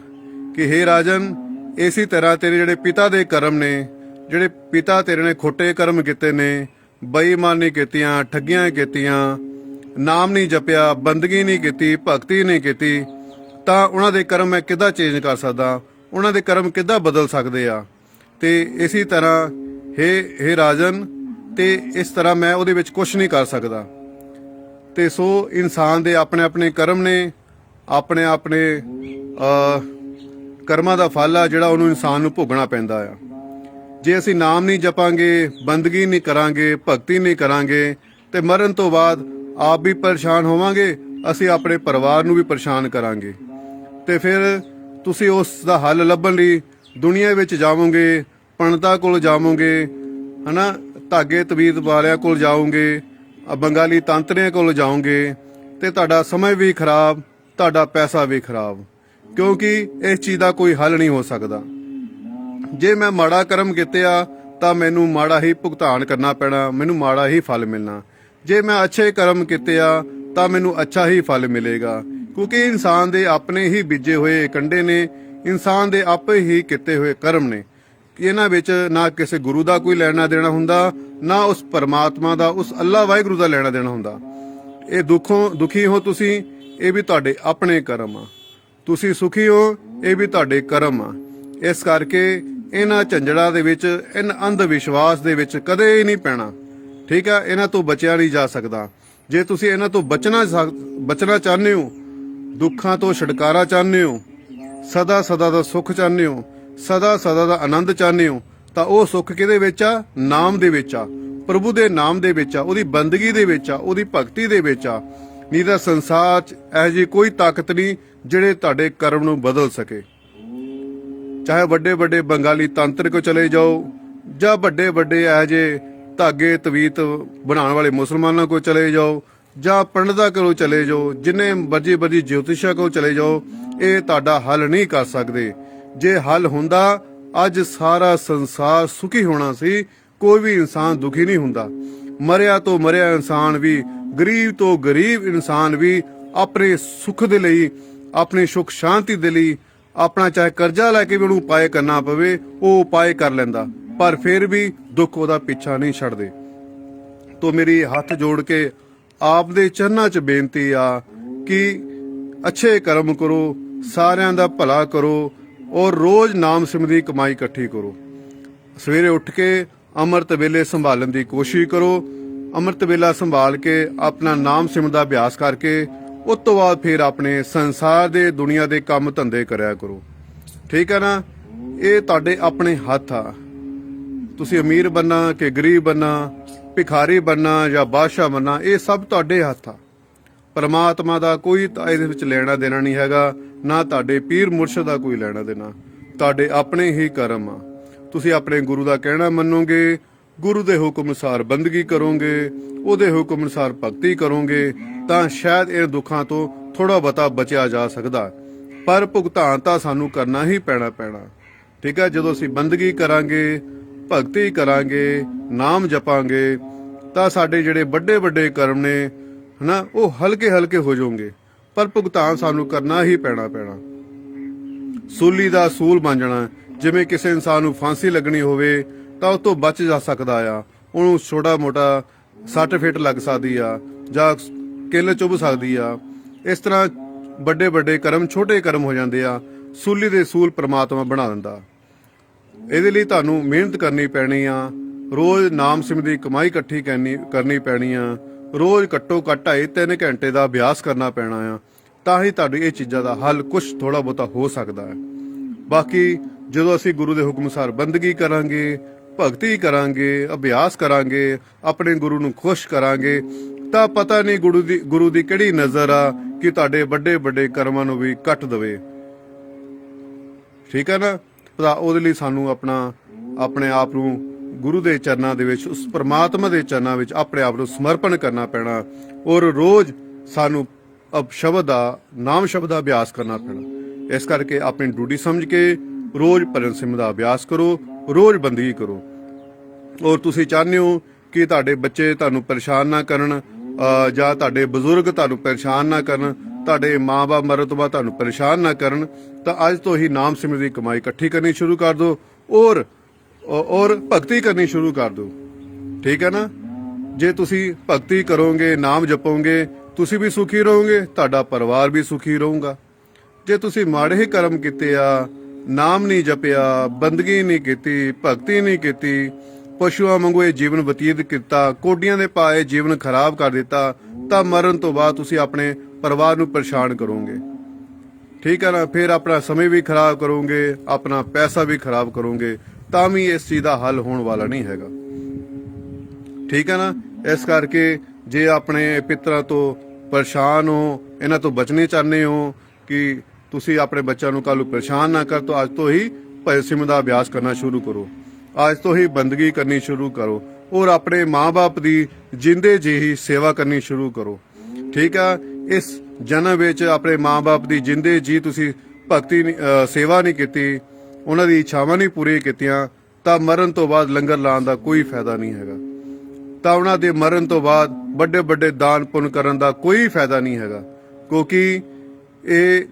ਕਿ ਹੇ ਰਾਜਨ, ਇਸੇ ਤਰ੍ਹਾਂ ਤੇਰੇ ਜਿਹੜੇ ਪਿਤਾ ਦੇ ਕਰਮ ਨੇ, ਜਿਹੜੇ ਪਿਤਾ ਤੇਰੇ ਨੇ ਖੋਟੇ ਕਰਮ ਕੀਤੇ ਨੇ, ਬੇਈਮਾਨੀ ਕੀਤੀਆਂ, ਠੱਗੀਆਂ ਕੀਤੀਆਂ, ਨਾਮ ਨਹੀਂ ਜਪਿਆ, ਬੰਦਗੀ ਨਹੀਂ ਕੀਤੀ, ਭਗਤੀ ਨਹੀਂ ਕੀਤੀ, ਤਾਂ ਉਹਨਾਂ ਦੇ ਕਰਮ ਮੈਂ ਕਿੱਦਾਂ ਚੇਂਜ ਕਰ ਸਕਦਾ, ਉਹਨਾਂ ਦੇ ਕਰਮ ਕਿੱਦਾਂ ਬਦਲ ਸਕਦੇ ਆ? ਤੇ ਇਸੇ ਤਰ੍ਹਾਂ ਹੇ ਰਾਜਨ, ਤੇ ਇਸ ਤਰ੍ਹਾਂ ਮੈਂ ਉਹਦੇ ਵਿੱਚ ਕੁਝ ਨਹੀਂ ਕਰ ਸਕਦਾ। ਤੇ ਸੋ ਇਨਸਾਨ ਦੇ ਆਪਣੇ ਆਪਣੇ ਕਰਮ ਨੇ, ਆਪਣੇ ਆਪਣੇ ਕਰਮਾਂ ਦਾ ਫਲ ਆ ਜਿਹੜਾ ਉਹਨੂੰ ਇਨਸਾਨ ਨੂੰ ਭੋਗਣਾ ਪੈਂਦਾ ਆ। ਜੇ ਅਸੀਂ ਨਾਮ ਨਹੀਂ ਜਪਾਂਗੇ, ਬੰਦਗੀ ਨਹੀਂ ਕਰਾਂਗੇ, ਭਗਤੀ ਨਹੀਂ ਕਰਾਂਗੇ, ਤੇ ਮਰਨ ਤੋਂ ਬਾਅਦ ਆਪ ਵੀ ਪਰੇਸ਼ਾਨ ਹੋਵਾਂਗੇ, ਅਸੀਂ ਆਪਣੇ ਪਰਿਵਾਰ ਨੂੰ ਵੀ ਪਰੇਸ਼ਾਨ ਕਰਾਂਗੇ। ਤੇ ਫਿਰ ਤੁਸੀਂ ਉਸ ਦਾ ਹੱਲ ਲੱਭਣ ਲਈ ਦੁਨੀਆ ਵਿੱਚ ਜਾਵੋਗੇ, ਪੰਡਤਾਂ ਕੋਲ ਜਾਵੋਗੇ, ਹਨਾ, ਧਾਗੇ ਤਵੀਤ ਵਾਲਿਆਂ ਕੋਲ ਜਾਓਗੇ, ਬੰਗਾਲੀ ਤਾਂਤਰਿਆਂ ਕੋਲ ਜਾਓਗੇ, ਤੇ ਤੁਹਾਡਾ ਸਮਾਂ ਵੀ ਖਰਾਬ, ਤੁਹਾਡਾ ਪੈਸਾ ਵੀ ਖਰਾਬ, ਕਿਉਂਕਿ ਇਸ ਚੀਜ਼ ਦਾ ਕੋਈ ਹੱਲ ਨਹੀਂ ਹੋ ਸਕਦਾ। ਜੇ ਮੈਂ ਮਾੜਾ ਕਰਮ ਕੀਤਿਆ ਤਾਂ ਮੈਨੂੰ ਮਾੜਾ ਹੀ ਭੁਗਤਾਨ ਕਰਨਾ ਪੈਣਾ, ਮੈਨੂੰ ਮਾੜਾ ਹੀ ਫਲ ਮਿਲਣਾ। ਜੇ ਮੈਂ ਅੱਛੇ ਕਰਮ ਕੀਤੇ ਆ ਤਾਂ ਮੈਨੂੰ ਅੱਛਾ ਹੀ ਫਲ ਮਿਲੇਗਾ, ਕਿਉਂਕਿ ਇਨਸਾਨ ਦੇ ਆਪਣੇ ਹੀ ਬੀਜੇ ਹੋਏ ਕੰਡੇ ਨੇ, ਇਨਸਾਨ ਦੇ ਆਪੇ ਹੀ ਕੀਤੇ ਹੋਏ ਕਰਮ ਨੇ। ਇਹਨਾਂ ਵਿੱਚ ਨਾ ਕਿਸੇ ਗੁਰੂ ਦਾ ਕੋਈ ਲੈਣਾ ਦੇਣਾ ਹੁੰਦਾ, ਨਾ ਉਸ ਪਰਮਾਤਮਾ ਦਾ, ਉਸ ਅੱਲਾ ਵਾਹਿਗੁਰੂ ਦਾ ਲੈਣਾ ਦੇਣਾ ਹੁੰਦਾ। ਇਹ ਦੁਖੀ ਹੋ ਤੁਸੀਂ, ਇਹ ਵੀ ਤੁਹਾਡੇ ਆਪਣੇ ਕਰਮ ਆ। ਤੁਸੀਂ ਸੁਖੀ ਹੋ, ਇਹ ਵੀ ਤੁਹਾਡੇ ਕਰਮ ਆ। ਇਸ ਕਰਕੇ ਇਹਨਾਂ ਝੰਜੜਾਂ ਦੇ ਵਿੱਚ, ਇਹਨਾਂ ਅੰਧ ਵਿਸ਼ਵਾਸ ਦੇ ਵਿੱਚ ਕਦੇ ਹੀ ਨਹੀਂ ਪੈਣਾ। ਠੀਕ ਆ, ਇਹਨਾਂ ਤੋਂ ਬਚਿਆ ਨਹੀਂ ਜਾ ਸਕਦਾ। ਜੇ ਤੁਸੀਂ ਇਹਨਾਂ ਤੋਂ ਬਚਣਾ ਚਾਹੁੰਦੇ ਹੋ, ਦੁੱਖਾਂ ਤੋਂ ਛੁਟਕਾਰਾ ਚਾਹੁੰਦੇ ਹੋ, ਸਦਾ ਸਦਾ ਦਾ ਸੁੱਖ ਚਾਹੁੰਦੇ ਹੋ, ਸਦਾ ਸਦਾ ਦਾ ਆਨੰਦ ਚਾਹੁੰਦੇ ਹੋ, ਤਾਂ ਉਹ ਸੁੱਖ ਕਿਹਦੇ ਵਿੱਚ ਆ? ਨਾਮ ਦੇ ਵਿੱਚ ਆ, ਪ੍ਰਭੂ ਦੇ ਨਾਮ ਦੇ ਵਿੱਚ ਆ, ਉਹਦੀ ਬੰਦਗੀ ਦੇ ਵਿੱਚ ਆ, ਉਹਦੀ ਭਗਤੀ ਦੇ ਵਿੱਚ ਆ। ਨਹੀਂ ਤਾਂ ਸੰਸਾਰ 'ਚ ਇਹੋ ਜਿਹੀ ਕੋਈ ਤਾਕਤ ਨਹੀਂ ਜਿਹੜੇ ਤੁਹਾਡੇ ਕਰਮ ਨੂੰ ਬਦਲ ਸਕੇ। ਚਾਹੇ ਵੱਡੇ ਵੱਡੇ ਬੰਗਾਲੀ ਤਾਂਤਰਿਕ ਕੋ ਚਲੇ ਜਾਓ, ਜਾਂ ਵੱਡੇ ਵੱਡੇ ਇਹੋ ਜਿਹੇ ਧਾਗੇ ਤਵੀਤ ਬਣਾਉਣ ਵਾਲੇ ਮੁਸਲਮਾਨਾਂ ਕੋਲ ਚਲੇ ਜਾਓ, ਜਾਂ ਪੰਡਤਾਂ ਕੋਲ ਚਲੇ ਜਾਓ, ਜਿੰਨੇ ਮਰਜੀ ਜੋਤਿਸ਼ਾਂ ਕੋਲ ਚਲੇ ਜਾਓ, ਇਹ ਤੁਹਾਡਾ ਹੱਲ ਨਹੀਂ ਕਰ ਸਕਦੇ। ਜੇ ਹੱਲ ਹੁੰਦਾ ਅੱਜ ਸਾਰਾ ਸੰਸਾਰ ਸੁਖੀ ਹੋਣਾ ਸੀ। ਕੋਈ ਵੀ ਇਨਸਾਨ ਦੁਖੀ ਨਹੀਂ ਹੁੰਦਾ। ਮਰਿਆ ਤੋਂ ਮਰਿਆ ਇਨਸਾਨ ਵੀ, ਗਰੀਬ ਤੋਂ ਗਰੀਬ ਇਨਸਾਨ ਵੀ ਆਪਣੇ ਸੁੱਖ ਦੇ ਲਈ, ਆਪਣੀ ਸੁੱਖ ਸ਼ਾਂਤੀ ਦੇ ਲਈ ਆਪਣਾ ਚਾਹੇ ਕਰਜ਼ਾ ਲੈ ਕੇ ਵੀ ਉਹਨੂੰ ਉਪਾਏ ਕਰਨਾ ਪਵੇ, ਉਹ ਉਪਾਏ ਕਰ ਲੈਂਦਾ, ਪਰ ਫਿਰ ਵੀ ਦੁੱਖ ਉਹਦਾ ਪਿੱਛਾ ਨਹੀਂ ਛੱਡਦੇ। ਤੋ ਮੇਰੀ ਹੱਥ ਜੋੜ ਕੇ ਆਪ ਦੇ ਚਰਨਾਂ 'ਚ ਬੇਨਤੀ ਆ ਕਿ ਅੱਛੇ ਕਰਮ ਕਰੋ, ਸਾਰਿਆਂ ਦਾ ਭਲਾ ਕਰੋ, ਔਰ ਰੋਜ਼ ਨਾਮ ਸਿਮਰਨ ਦੀ ਕਮਾਈ ਇਕੱਠੀ ਕਰੋ। ਸਵੇਰੇ ਉੱਠ ਕੇ ਅੰਮ੍ਰਿਤ ਵੇਲੇ ਸੰਭਾਲਣ ਦੀ ਕੋਸ਼ਿਸ਼ ਕਰੋ। ਅੰਮ੍ਰਿਤ ਵੇਲਾ ਸੰਭਾਲ ਕੇ ਆਪਣਾ ਨਾਮ ਸਿਮਰਨ ਦਾ ਅਭਿਆਸ ਕਰਕੇ ਉਸ ਤੋਂ ਬਾਅਦ ਫਿਰ ਆਪਣੇ ਸੰਸਾਰ ਦੇ ਦੁਨੀਆ ਦੇ ਕੰਮ ਧੰਦੇ ਕਰਿਆ ਕਰੋ। ਠੀਕ ਹੈ ਨਾ? ਇਹ ਤੁਹਾਡੇ ਆਪਣੇ ਹੱਥ ਆ। ਤੁਸੀਂ ਅਮੀਰ ਬਣਨਾ ਕਿ ਗਰੀਬ ਬਣਨਾ, ਭਿਖਾਰੀ ਬਣਨਾ ਜਾਂ ਬਾਦਸ਼ਾਹ ਬਣਨਾ, ਇਹ ਸਭ ਤੁਹਾਡੇ ਹੱਥ ਆ। ਪਰਮਾਤਮਾ ਦਾ ਕੋਈ ਤਾਂ ਇਹਦੇ ਵਿੱਚ ਲੈਣਾ ਦੇਣਾ ਨਹੀਂ ਹੈਗਾ, ਨਾ ਤੁਹਾਡੇ ਪੀਰ ਮੁਰਸ਼ਿਦ ਦਾ ਕੋਈ ਲੈਣਾ ਦੇਣਾ। ਤੁਹਾਡੇ ਆਪਣੇ ਹੀ ਕਰਮ ਆ। ਤੁਸੀਂ ਆਪਣੇ ਗੁਰੂ ਦਾ ਕਹਿਣਾ ਮੰਨੋਗੇ, ਗੁਰੂ ਦੇ ਹੁਕਮ ਅਨੁਸਾਰ ਬੰਦਗੀ ਕਰੋਗੇ, ਉਹਦੇ ਹੁਕਮ ਅਨੁਸਾਰ ਭਗਤੀ ਕਰੋਗੇ, ਤਾਂ ਸ਼ਾਇਦ ਇਹ ਦੁੱਖਾਂ ਤੋਂ ਥੋੜਾ ਬਹੁਤਾ ਬਚਿਆ ਜਾ ਸਕਦਾ। ਪਰ ਭੁਗਤਾਨ ਤਾਂ ਸਾਨੂੰ ਕਰਨਾ ਹੀ ਪੈਣਾ। ਠੀਕ ਹੈ? ਜਦੋਂ ਅਸੀਂ ਬੰਦਗੀ ਕਰਾਂਗੇ, ਭਗਤੀ ਕਰਾਂਗੇ, ਨਾਮ ਜਪਾਂਗੇ, ਤਾਂ ਸਾਡੇ ਜਿਹੜੇ ਵੱਡੇ ਵੱਡੇ ਕਰਮ ਨੇ ਹਨਾ, ਉਹ ਹਲਕੇ ਹਲਕੇ ਹੋ ਜਾਣਗੇ। ਪਰ ਭੁਗਤਾਨ ਸਾਨੂੰ ਕਰਨਾ ਹੀ ਪੈਣਾ। ਸੂਲੀ ਦਾ ਸੂਲ ਬਣ ਜਾਣਾ। ਜਿਵੇਂ ਕਿਸੇ ਇਨਸਾਨ ਨੂੰ ਫਾਂਸੀ ਲੱਗਣੀ ਹੋਵੇ ਤਾਂ ਉਹ ਤੋਂ ਬਚ ਜਾ ਸਕਦਾ ਆ, ਉਹਨੂੰ ਛੋਟਾ ਮੋਟਾ ਸੱਟ ਫੇਟ ਲੱਗ ਸਕਦੀ ਆ, ਜਾਂ ਕਿੱਲ ਚੁੱਭ ਸਕਦੀ ਆ। ਇਸ ਤਰ੍ਹਾਂ ਵੱਡੇ ਵੱਡੇ ਕਰਮ ਛੋਟੇ ਕਰਮ ਹੋ ਜਾਂਦੇ ਆ। ਸੂਲੀ ਦੇ ਸੂਲ ਪ੍ਰਮਾਤਮਾ ਬਣਾ ਦਿੰਦਾ। ਇਹਦੇ ਲਈ ਤੁਹਾਨੂੰ ਮਿਹਨਤ ਕਰਨੀ ਪੈਣੀ ਆ। ਰੋਜ਼ ਨਾਮ ਸਿਮਰਨ ਦੀ ਕਮਾਈ ਇਕੱਠੀ ਕਰਨੀ ਪੈਣੀ ਆ। ਰੋਜ਼ ਘੱਟੋ ਘੱਟ 2.5-3 ਘੰਟੇ ਦਾ ਅਭਿਆਸ ਕਰਨਾ ਪੈਣਾ ਆ, ਤਾਂ ਹੀ ਤੁਹਾਡੀ ਇਹ ਚੀਜ਼ਾਂ ਦਾ ਹੱਲ ਕੁਝ ਥੋੜਾ ਬਹੁਤਾ ਹੋ ਸਕਦਾ ਹੈ। ਬਾਕੀ ਜਦੋਂ ਅਸੀਂ ਗੁਰੂ ਦੇ ਹੁਕਮ ਅਨੁਸਾਰ ਬੰਦਗੀ ਕਰਾਂਗੇ, ਭਗਤੀ ਕਰਾਂਗੇ, ਅਭਿਆਸ ਕਰਾਂਗੇ, ਆਪਣੇ ਗੁਰੂ ਨੂੰ ਖੁਸ਼ ਕਰਾਂਗੇ, ਤਾਂ ਪਤਾ ਨਹੀਂ ਗੁਰੂ ਦੀ ਕਿਹੜੀ ਨਜ਼ਰ ਆ ਕਿ ਤੁਹਾਡੇ ਵੱਡੇ ਵੱਡੇ ਕਰਮਾਂ ਨੂੰ ਵੀ ਕੱਟ ਦੇਵੇ। ਠੀਕ ਹੈ ਨਾ? ਤਾਂ ਉਹਦੇ ਲਈ ਸਾਨੂੰ ਆਪਣੇ ਆਪ ਨੂੰ ਗੁਰੂ ਦੇ ਚਰਨਾਂ ਦੇ ਵਿੱਚ, ਉਸ ਪਰਮਾਤਮਾ ਦੇ ਚਰਨਾਂ ਵਿੱਚ ਆਪਣੇ ਆਪ ਨੂੰ ਸਮਰਪਣ ਕਰਨਾ ਪੈਣਾ, ਔਰ ਰੋਜ਼ ਸਾਨੂੰ ਨਾਮ ਸ਼ਬਦ ਦਾ ਅਭਿਆਸ ਕਰਨਾ ਪੈਣਾ। ਇਸ ਕਰਕੇ ਆਪਣੀ ਡਿਊਟੀ ਸਮਝ ਕੇ ਰੋਜ਼ ਭਜਨ ਸਿਮਰਨ ਦਾ ਅਭਿਆਸ ਕਰੋ, ਰੋਜ਼ ਬੰਦਗੀ ਕਰੋ। ਔਰ ਤੁਸੀਂ ਚਾਹੁੰਦੇ ਹੋ ਕਿ ਤੁਹਾਡੇ ਬੱਚੇ ਤੁਹਾਨੂੰ ਪਰੇਸ਼ਾਨ ਨਾ ਕਰਨ, ਜਾਂ ਤੁਹਾਡੇ ਬਜ਼ੁਰਗ ਤੁਹਾਨੂੰ ਪਰੇਸ਼ਾਨ ਨਾ ਕਰਨ, ਤੁਹਾਡੇ ਮਾਂ-ਬਾਪ ਮਰਨ ਤੋਂ ਬਾਅਦ ਤੁਹਾਨੂੰ ਪਰੇਸ਼ਾਨ ਨਾ ਕਰਨ, ਤਾਂ ਅੱਜ ਤੋਂ ਹੀ ਨਾਮ ਸਿਮਰਨ ਦੀ ਕਮਾਈ ਇਕੱਠੀ ਕਰਨੀ ਸ਼ੁਰੂ ਕਰ ਦਿਓ, ਔਰ ਭਗਤੀ ਕਰਨੀ ਸ਼ੁਰੂ ਕਰ ਦਿਓ। ਠੀਕ ਹੈ ਨਾ? ਜੇ ਤੁਸੀਂ ਭਗਤੀ ਕਰੋਗੇ, ਨਾਮ ਜਪੋਗੇ, ਤੁਸੀਂ ਵੀ ਸੁਖੀ ਰਹੋਗੇ, ਤੁਹਾਡਾ ਪਰਿਵਾਰ ਵੀ ਸੁਖੀ ਰਹੂਗਾ। ਜੇ ਤੁਸੀਂ ਮਾੜੇ ਹੀ ਕਰਮ ਕੀਤੇ ਆ, ਨਾਮ ਨਹੀਂ ਜਪਿਆ, ਬੰਦਗੀ ਨਹੀਂ ਕੀਤੀ, ਭਗਤੀ ਨਹੀਂ ਕੀਤੀ, ਪਸ਼ੂਆਂ ਵਾਂਗੂ ਇਹ ਜੀਵਨ ਬਤੀਤ ਕੀਤਾ, ਕੋਡੀਆਂ ਦੇ ਪਾਏ ਜੀਵਨ ਖਰਾਬ ਕਰ ਦਿੱਤਾ, ਤਾਂ ਮਰਨ ਤੋਂ ਬਾਅਦ ਤੁਸੀਂ ਆਪਣੇ ਪਰਿਵਾਰ ਨੂੰ ਪਰੇਸ਼ਾਨ ਕਰੋਗੇ। ਠੀਕ ਹੈ ਨਾ? ਫਿਰ ਆਪਣਾ ਸਮੇਂ ਵੀ ਖਰਾਬ ਕਰੋਗੇ, ਆਪਣਾ ਪੈਸਾ ਵੀ ਖਰਾਬ ਕਰੋਗੇ, ਤਾਂ ਵੀ ਇਸ ਚੀਜ਼ ਦਾ ਹੱਲ ਹੋਣ ਵਾਲਾ ਨਹੀਂ ਹੈਗਾ। ਠੀਕ ਹੈ ਨਾ? ਇਸ ਕਰਕੇ ਜੇ ਆਪਣੇ ਪਿਤਰਾਂ ਤੋਂ ਪਰੇਸ਼ਾਨ ਹੋ, ਇਹਨਾਂ ਤੋਂ ਬਚਣੇ ਚਾਹੁੰਦੇ ਹੋ ਕਿ ਤੁਸੀਂ ਆਪਣੇ ਬੱਚਿਆਂ ਨੂੰ ਕੱਲ੍ਹ ਨੂੰ ਪਰੇਸ਼ਾਨ ਨਾ ਕਰ, ਤਾਂ ਅੱਜ ਤੋਂ ਹੀ ਭਜਨ ਸਿਮਰਨ ਦਾ ਅਭਿਆਸ ਕਰਨਾ ਸ਼ੁਰੂ ਕਰੋ। ਅੱਜ ਤੋਂ ਹੀ ਬੰਦਗੀ ਕਰਨੀ ਸ਼ੁਰੂ ਕਰੋ ਔਰ ਆਪਣੇ ਮਾਂ-ਬਾਪ ਦੀ ਜਿੰਦੇ ਜੀ ਹੀ ਸੇਵਾ ਕਰਨੀ ਸ਼ੁਰੂ ਕਰੋ। ਠੀਕ ਆ, ਇਸ ਜਨਮ ਵਿੱਚ ਆਪਣੇ ਮਾਂ-ਬਾਪ ਦੀ ਜਿੰਦੇ ਜੀ ਤੁਸੀਂ ਸੇਵਾ ਨਹੀਂ ਕੀਤੀ, ਉਹਨਾਂ ਦੀ ਇੱਛਾਵਾਂ ਨਹੀਂ ਪੂਰੀਆਂ ਕੀਤੀਆਂ, ਤਾਂ ਮਰਨ ਤੋਂ ਬਾਅਦ ਲੰਗਰ ਲਾਉਣ ਦਾ ਕੋਈ ਫਾਇਦਾ ਨਹੀਂ ਹੈਗਾ। ਤਾਂ ਉਹਨਾਂ ਦੇ ਮਰਨ ਤੋਂ ਬਾਅਦ ਵੱਡੇ ਵੱਡੇ ਦਾਨ ਪੁੰਨ ਕਰਨ ਦਾ ਕੋਈ ਫਾਇਦਾ ਨਹੀਂ ਹੈਗਾ, ਕਿਉਂਕਿ ਇਹ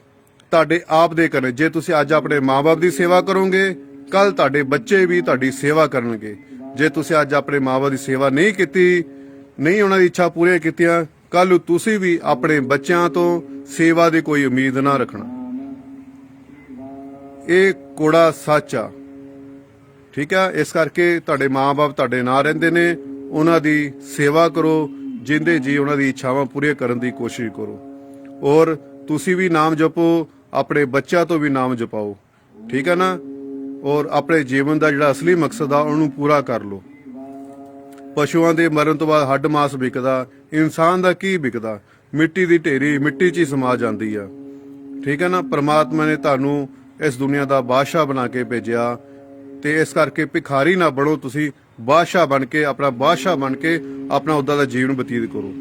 ਤੁਹਾਡੇ ਆਪ ਦੇ ਕਰਨੇ। ਜੇ ਤੁਸੀਂ ਅੱਜ ਆਪਣੇ ਮਾਂ-ਬਾਪ ਦੀ ਸੇਵਾ ਕਰੋਗੇ, ਕੱਲ ਤੁਹਾਡੇ ਬੱਚੇ ਵੀ ਤੁਹਾਡੀ ਸੇਵਾ ਕਰਨਗੇ। ਜੇ ਤੁਸੀਂ ਅੱਜ ਆਪਣੇ ਮਾਂ-ਬਾਪ ਦੀ ਸੇਵਾ ਨਹੀਂ ਕੀਤੀ, ਨਹੀਂ ਉਹਨਾਂ ਦੀ ਇੱਛਾ ਪੂਰੀਆਂ ਕੀਤੀਆਂ, ਕੱਲ ਨੂੰ ਤੁਸੀਂ ਵੀ ਆਪਣੇ ਬੱਚਿਆਂ ਤੋਂ ਸੇਵਾ ਦੀ ਕੋਈ ਉਮੀਦ ਨਾ ਰੱਖਣਾ। ਇਹ ਕੋੜਾ ਸੱਚ ਆ। ਠੀਕ ਆ, ਇਸ ਕਰਕੇ ਤੁਹਾਡੇ ਮਾਂ-ਬਾਪ ਤੁਹਾਡੇ ਨਾਲ ਰਹਿੰਦੇ ਨੇ, ਉਹਨਾਂ ਦੀ ਸੇਵਾ ਕਰੋ, ਜਿੰਦੇ ਜੀ ਉਹਨਾਂ ਦੀ ਇੱਛਾਵਾਂ ਪੂਰੀਆਂ ਕਰਨ ਦੀ ਕੋਸ਼ਿਸ਼ ਕਰੋ। ਔਰ ਤੁਸੀਂ ਵੀ ਨਾਮ ਜਪੋ, ਆਪਣੇ ਬੱਚਿਆਂ ਤੋਂ ਵੀ ਨਾਮ ਜਪਾਓ। ਠੀਕ ਹੈ ਨਾ। ਔਰ ਆਪਣੇ ਜੀਵਨ ਦਾ ਜਿਹੜਾ ਅਸਲੀ ਮਕਸਦ ਆ ਉਹਨੂੰ ਪੂਰਾ ਕਰ ਲਓ। ਪਸ਼ੂਆਂ ਦੇ ਮਰਨ ਤੋਂ ਬਾਅਦ ਹੱਡ ਮਾਸ ਵਿਕਦਾ, ਇਨਸਾਨ ਦਾ ਕੀ ਵਿਕਦਾ? ਮਿੱਟੀ ਦੀ ਢੇਰੀ ਮਿੱਟੀ 'ਚ ਹੀ ਸਮਾ ਜਾਂਦੀ ਆ। ਠੀਕ ਹੈ ਨਾ। ਪਰਮਾਤਮਾ ਨੇ ਤੁਹਾਨੂੰ ਇਸ ਦੁਨੀਆ ਦਾ ਬਾਦਸ਼ਾਹ ਬਣਾ ਕੇ ਭੇਜਿਆ, ਤੇ ਇਸ ਕਰਕੇ ਭਿਖਾਰੀ ਨਾ ਬਣੋ, ਤੁਸੀਂ ਬਾਦਸ਼ਾਹ ਬਣ ਕੇ ਆਪਣਾ ਉੱਦਾਂ ਦਾ ਜੀਵਨ ਬਤੀਤ ਕਰੋ।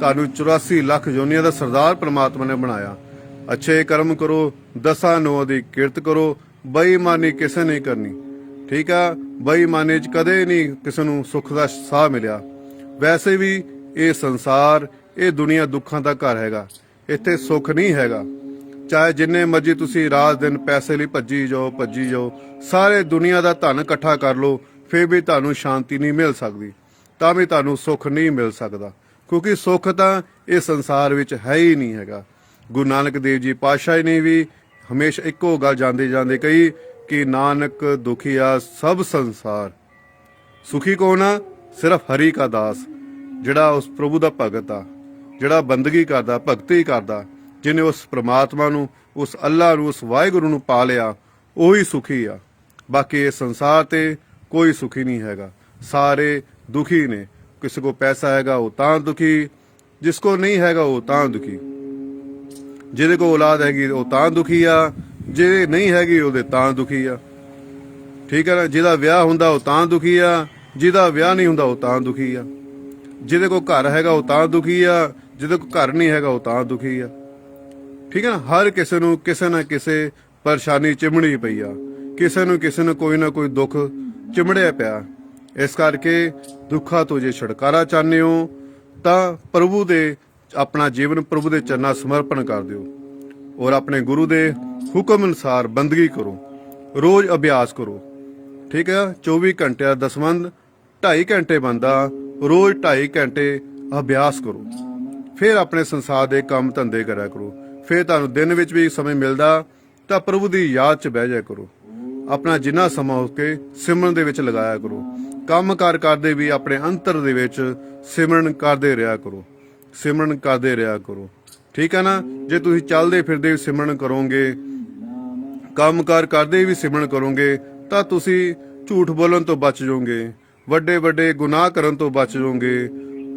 ਤੁਹਾਨੂੰ 84 ਲੱਖ ਜੋਨੀਆਂ ਦਾ ਸਰਦਾਰ ਪਰਮਾਤਮਾ ਨੇ ਬਣਾਇਆ। ਅੱਛੇ ਕਰਮ ਕਰੋ, ਦਸਾਂ ਨੌ ਦੀ ਕਿਰਤ ਕਰੋ, ਬੇਈਮਾਨੀ ਕਿਸੇ ਨਹੀਂ ਕਰਨੀ। ਠੀਕ ਆ, ਬੇਈਮਾਨੀ 'ਚ ਕਦੇ ਨਹੀਂ ਕਿਸੇ ਨੂੰ ਸੁੱਖ ਦਾ ਸਾਹ ਮਿਲਿਆ। ਵੈਸੇ ਵੀ ਇਹ ਸੰਸਾਰ, ਇਹ ਦੁਨੀਆ ਦੁੱਖਾਂ ਦਾ ਘਰ ਹੈਗਾ, ਇੱਥੇ ਸੁੱਖ ਨਹੀਂ ਹੈਗਾ। ਚਾਹੇ ਜਿੰਨੇ ਮਰਜ਼ੀ ਤੁਸੀਂ ਰਾਤ ਦਿਨ ਪੈਸੇ ਲਈ ਭੱਜੀ ਜਾਓ, ਸਾਰੇ ਦੁਨੀਆ ਦਾ ਧਨ ਇਕੱਠਾ ਕਰ ਲਓ, ਫਿਰ ਵੀ ਤੁਹਾਨੂੰ ਸ਼ਾਂਤੀ ਨਹੀਂ ਮਿਲ ਸਕਦੀ, ਤਾਂ ਵੀ ਤੁਹਾਨੂੰ ਸੁੱਖ ਨਹੀਂ ਮਿਲ ਸਕਦਾ, ਕਿਉਂਕਿ ਸੁੱਖ ਤਾਂ ਇਹ ਸੰਸਾਰ ਵਿੱਚ ਹੈ ਹੀ ਨਹੀਂ ਹੈਗਾ। ਗੁਰੂ ਨਾਨਕ ਦੇਵ ਜੀ ਪਾਤਸ਼ਾਹ ਨੇ ਵੀ ਹਮੇਸ਼ਾ ਇੱਕੋ ਗੱਲ ਜਾਂਦੇ ਕਹੀ ਕਿ ਨਾਨਕ ਦੁਖੀਆ ਸਭ ਸੰਸਾਰ, ਸੁਖੀ ਕੌਣ ਆ? ਸਿਰਫ ਹਰੀ ਕਾ ਦਾਸ, ਜਿਹੜਾ ਉਸ ਪ੍ਰਭੂ ਦਾ ਭਗਤ ਆ, ਜਿਹੜਾ ਬੰਦਗੀ ਕਰਦਾ, ਭਗਤੀ ਕਰਦਾ, ਜਿਹਨੇ ਉਸ ਪ੍ਰਮਾਤਮਾ ਨੂੰ, ਉਸ ਅੱਲਾ ਨੂੰ, ਉਸ ਵਾਹਿਗੁਰੂ ਨੂੰ ਪਾ ਲਿਆ, ਉਹੀ ਸੁਖੀ ਆ। ਬਾਕੀ ਇਹ ਸੰਸਾਰ ਤੇ ਕੋਈ ਸੁਖੀ ਨਹੀਂ ਹੈਗਾ, ਸਾਰੇ ਦੁਖੀ ਨੇ। ਕਿਸੇ ਕੋ ਪੈਸਾ ਹੈਗਾ ਉਹ ਤਾਂ ਦੁਖੀ, ਜਿਸ ਕੋ ਨਹੀਂ ਹੈਗਾ ਉਹ ਤਾਂ ਦੁਖੀ, ਜਿਹਦੇ ਕੋ ਔਲਾਦ ਹੈਗੀ ਉਹ ਤਾਂ ਦੁਖੀ ਆ, ਜਿਹਦੇ ਨਹੀਂ ਹੈਗੀ ਉਹਦੇ ਤਾਂ ਦੁਖੀ ਆ। ਠੀਕ ਹੈ ਨਾ। ਜਿਹਦਾ ਵਿਆਹ ਹੁੰਦਾ ਉਹ ਤਾਂ ਦੁਖੀ ਆ, ਜਿਹਦਾ ਵਿਆਹ ਨਹੀਂ ਹੁੰਦਾ ਉਹ ਤਾਂ ਦੁਖੀ ਆ। ਜਿਹਦੇ ਕੋ ਘਰ ਹੈਗਾ ਉਹ ਤਾਂ ਦੁਖੀ ਆ, ਜਿਹਦੇ ਕੋ ਘਰ ਨਹੀਂ ਹੈਗਾ ਉਹ ਤਾਂ ਦੁਖੀ ਆ। ਠੀਕ ਹੈ ਨਾ। ਹਰ ਕਿਸੇ ਨੂੰ ਕਿਸੇ ਨਾ ਕਿਸੇ ਪਰੇਸ਼ਾਨੀ ਚਿਮੜੀ ਪਈ ਆ, ਕਿਸੇ ਨੂੰ ਕੋਈ ਨਾ ਕੋਈ ਦੁੱਖ ਚਿਮੜਿਆ ਪਿਆ। ਇਸ ਕਰਕੇ ਦੁੱਖਾਂ ਤੋਂ ਜੇ ਛੁਟਕਾਰਾ ਚਾਹੁੰਦੇ ਹੋ ਤਾਂ ਪ੍ਰਭੂ ਦੇ ਆਪਣਾ ਜੀਵਨ ਪ੍ਰਭੂ ਦੇ ਚਰਨਾਂ ਸਮਰਪਣ ਕਰ ਦਿਓ, ਔਰ ਆਪਣੇ ਗੁਰੂ ਦੇ ਹੁਕਮ ਅਨੁਸਾਰ ਬੰਦਗੀ ਕਰੋ, ਰੋਜ਼ ਅਭਿਆਸ ਕਰੋ। ਠੀਕ ਹੈ। 24 ਘੰਟੇ ਦਸਵੰਧ 2.5 ਘੰਟੇ ਬੰਦਾ, ਰੋਜ਼ 2.5 ਘੰਟੇ ਅਭਿਆਸ ਕਰੋ। ਫਿਰ ਆਪਣੇ ਸੰਸਾਰ ਦੇ ਕੰਮ ਧੰਦੇ ਕਰਿਆ ਕਰੋ। ਫਿਰ ਤੁਹਾਨੂੰ ਦਿਨ ਵਿੱਚ ਵੀ ਸਮੇਂ ਮਿਲਦਾ ਤਾਂ ਪ੍ਰਭੂ ਦੀ ਯਾਦ 'ਚ ਬਹਿ ਜਾਇਆ ਕਰੋ। ਆਪਣਾ ਜਿੰਨਾ ਸਮਾਂ ਹੋ ਕੇ ਸਿਮਰਨ ਦੇ ਵਿੱਚ ਲਗਾਇਆ ਕਰੋ। ਕੰਮ ਕਾਰ ਕਰਦੇ ਵੀ ਆਪਣੇ ਅੰਤਰ ਦੇ ਵਿੱਚ ਸਿਮਰਨ ਕਰਦੇ ਰਿਹਾ ਕਰੋ। ਠੀਕ ਹੈ ਨਾ। ਜੇ ਤੁਸੀਂ ਚੱਲਦੇ ਫਿਰਦੇ ਵੀ ਸਿਮਰਨ ਕਰੋਗੇ, ਕੰਮ ਕਾਰ ਕਰਦੇ ਵੀ ਸਿਮਰਨ ਕਰੋਗੇ, ਤਾਂ ਤੁਸੀਂ ਝੂਠ ਬੋਲਣ ਤੋਂ ਬਚ ਜਾਓਗੇ, ਵੱਡੇ ਵੱਡੇ ਗੁਨਾਹ ਕਰਨ ਤੋਂ ਬਚ ਜਾਓਗੇ,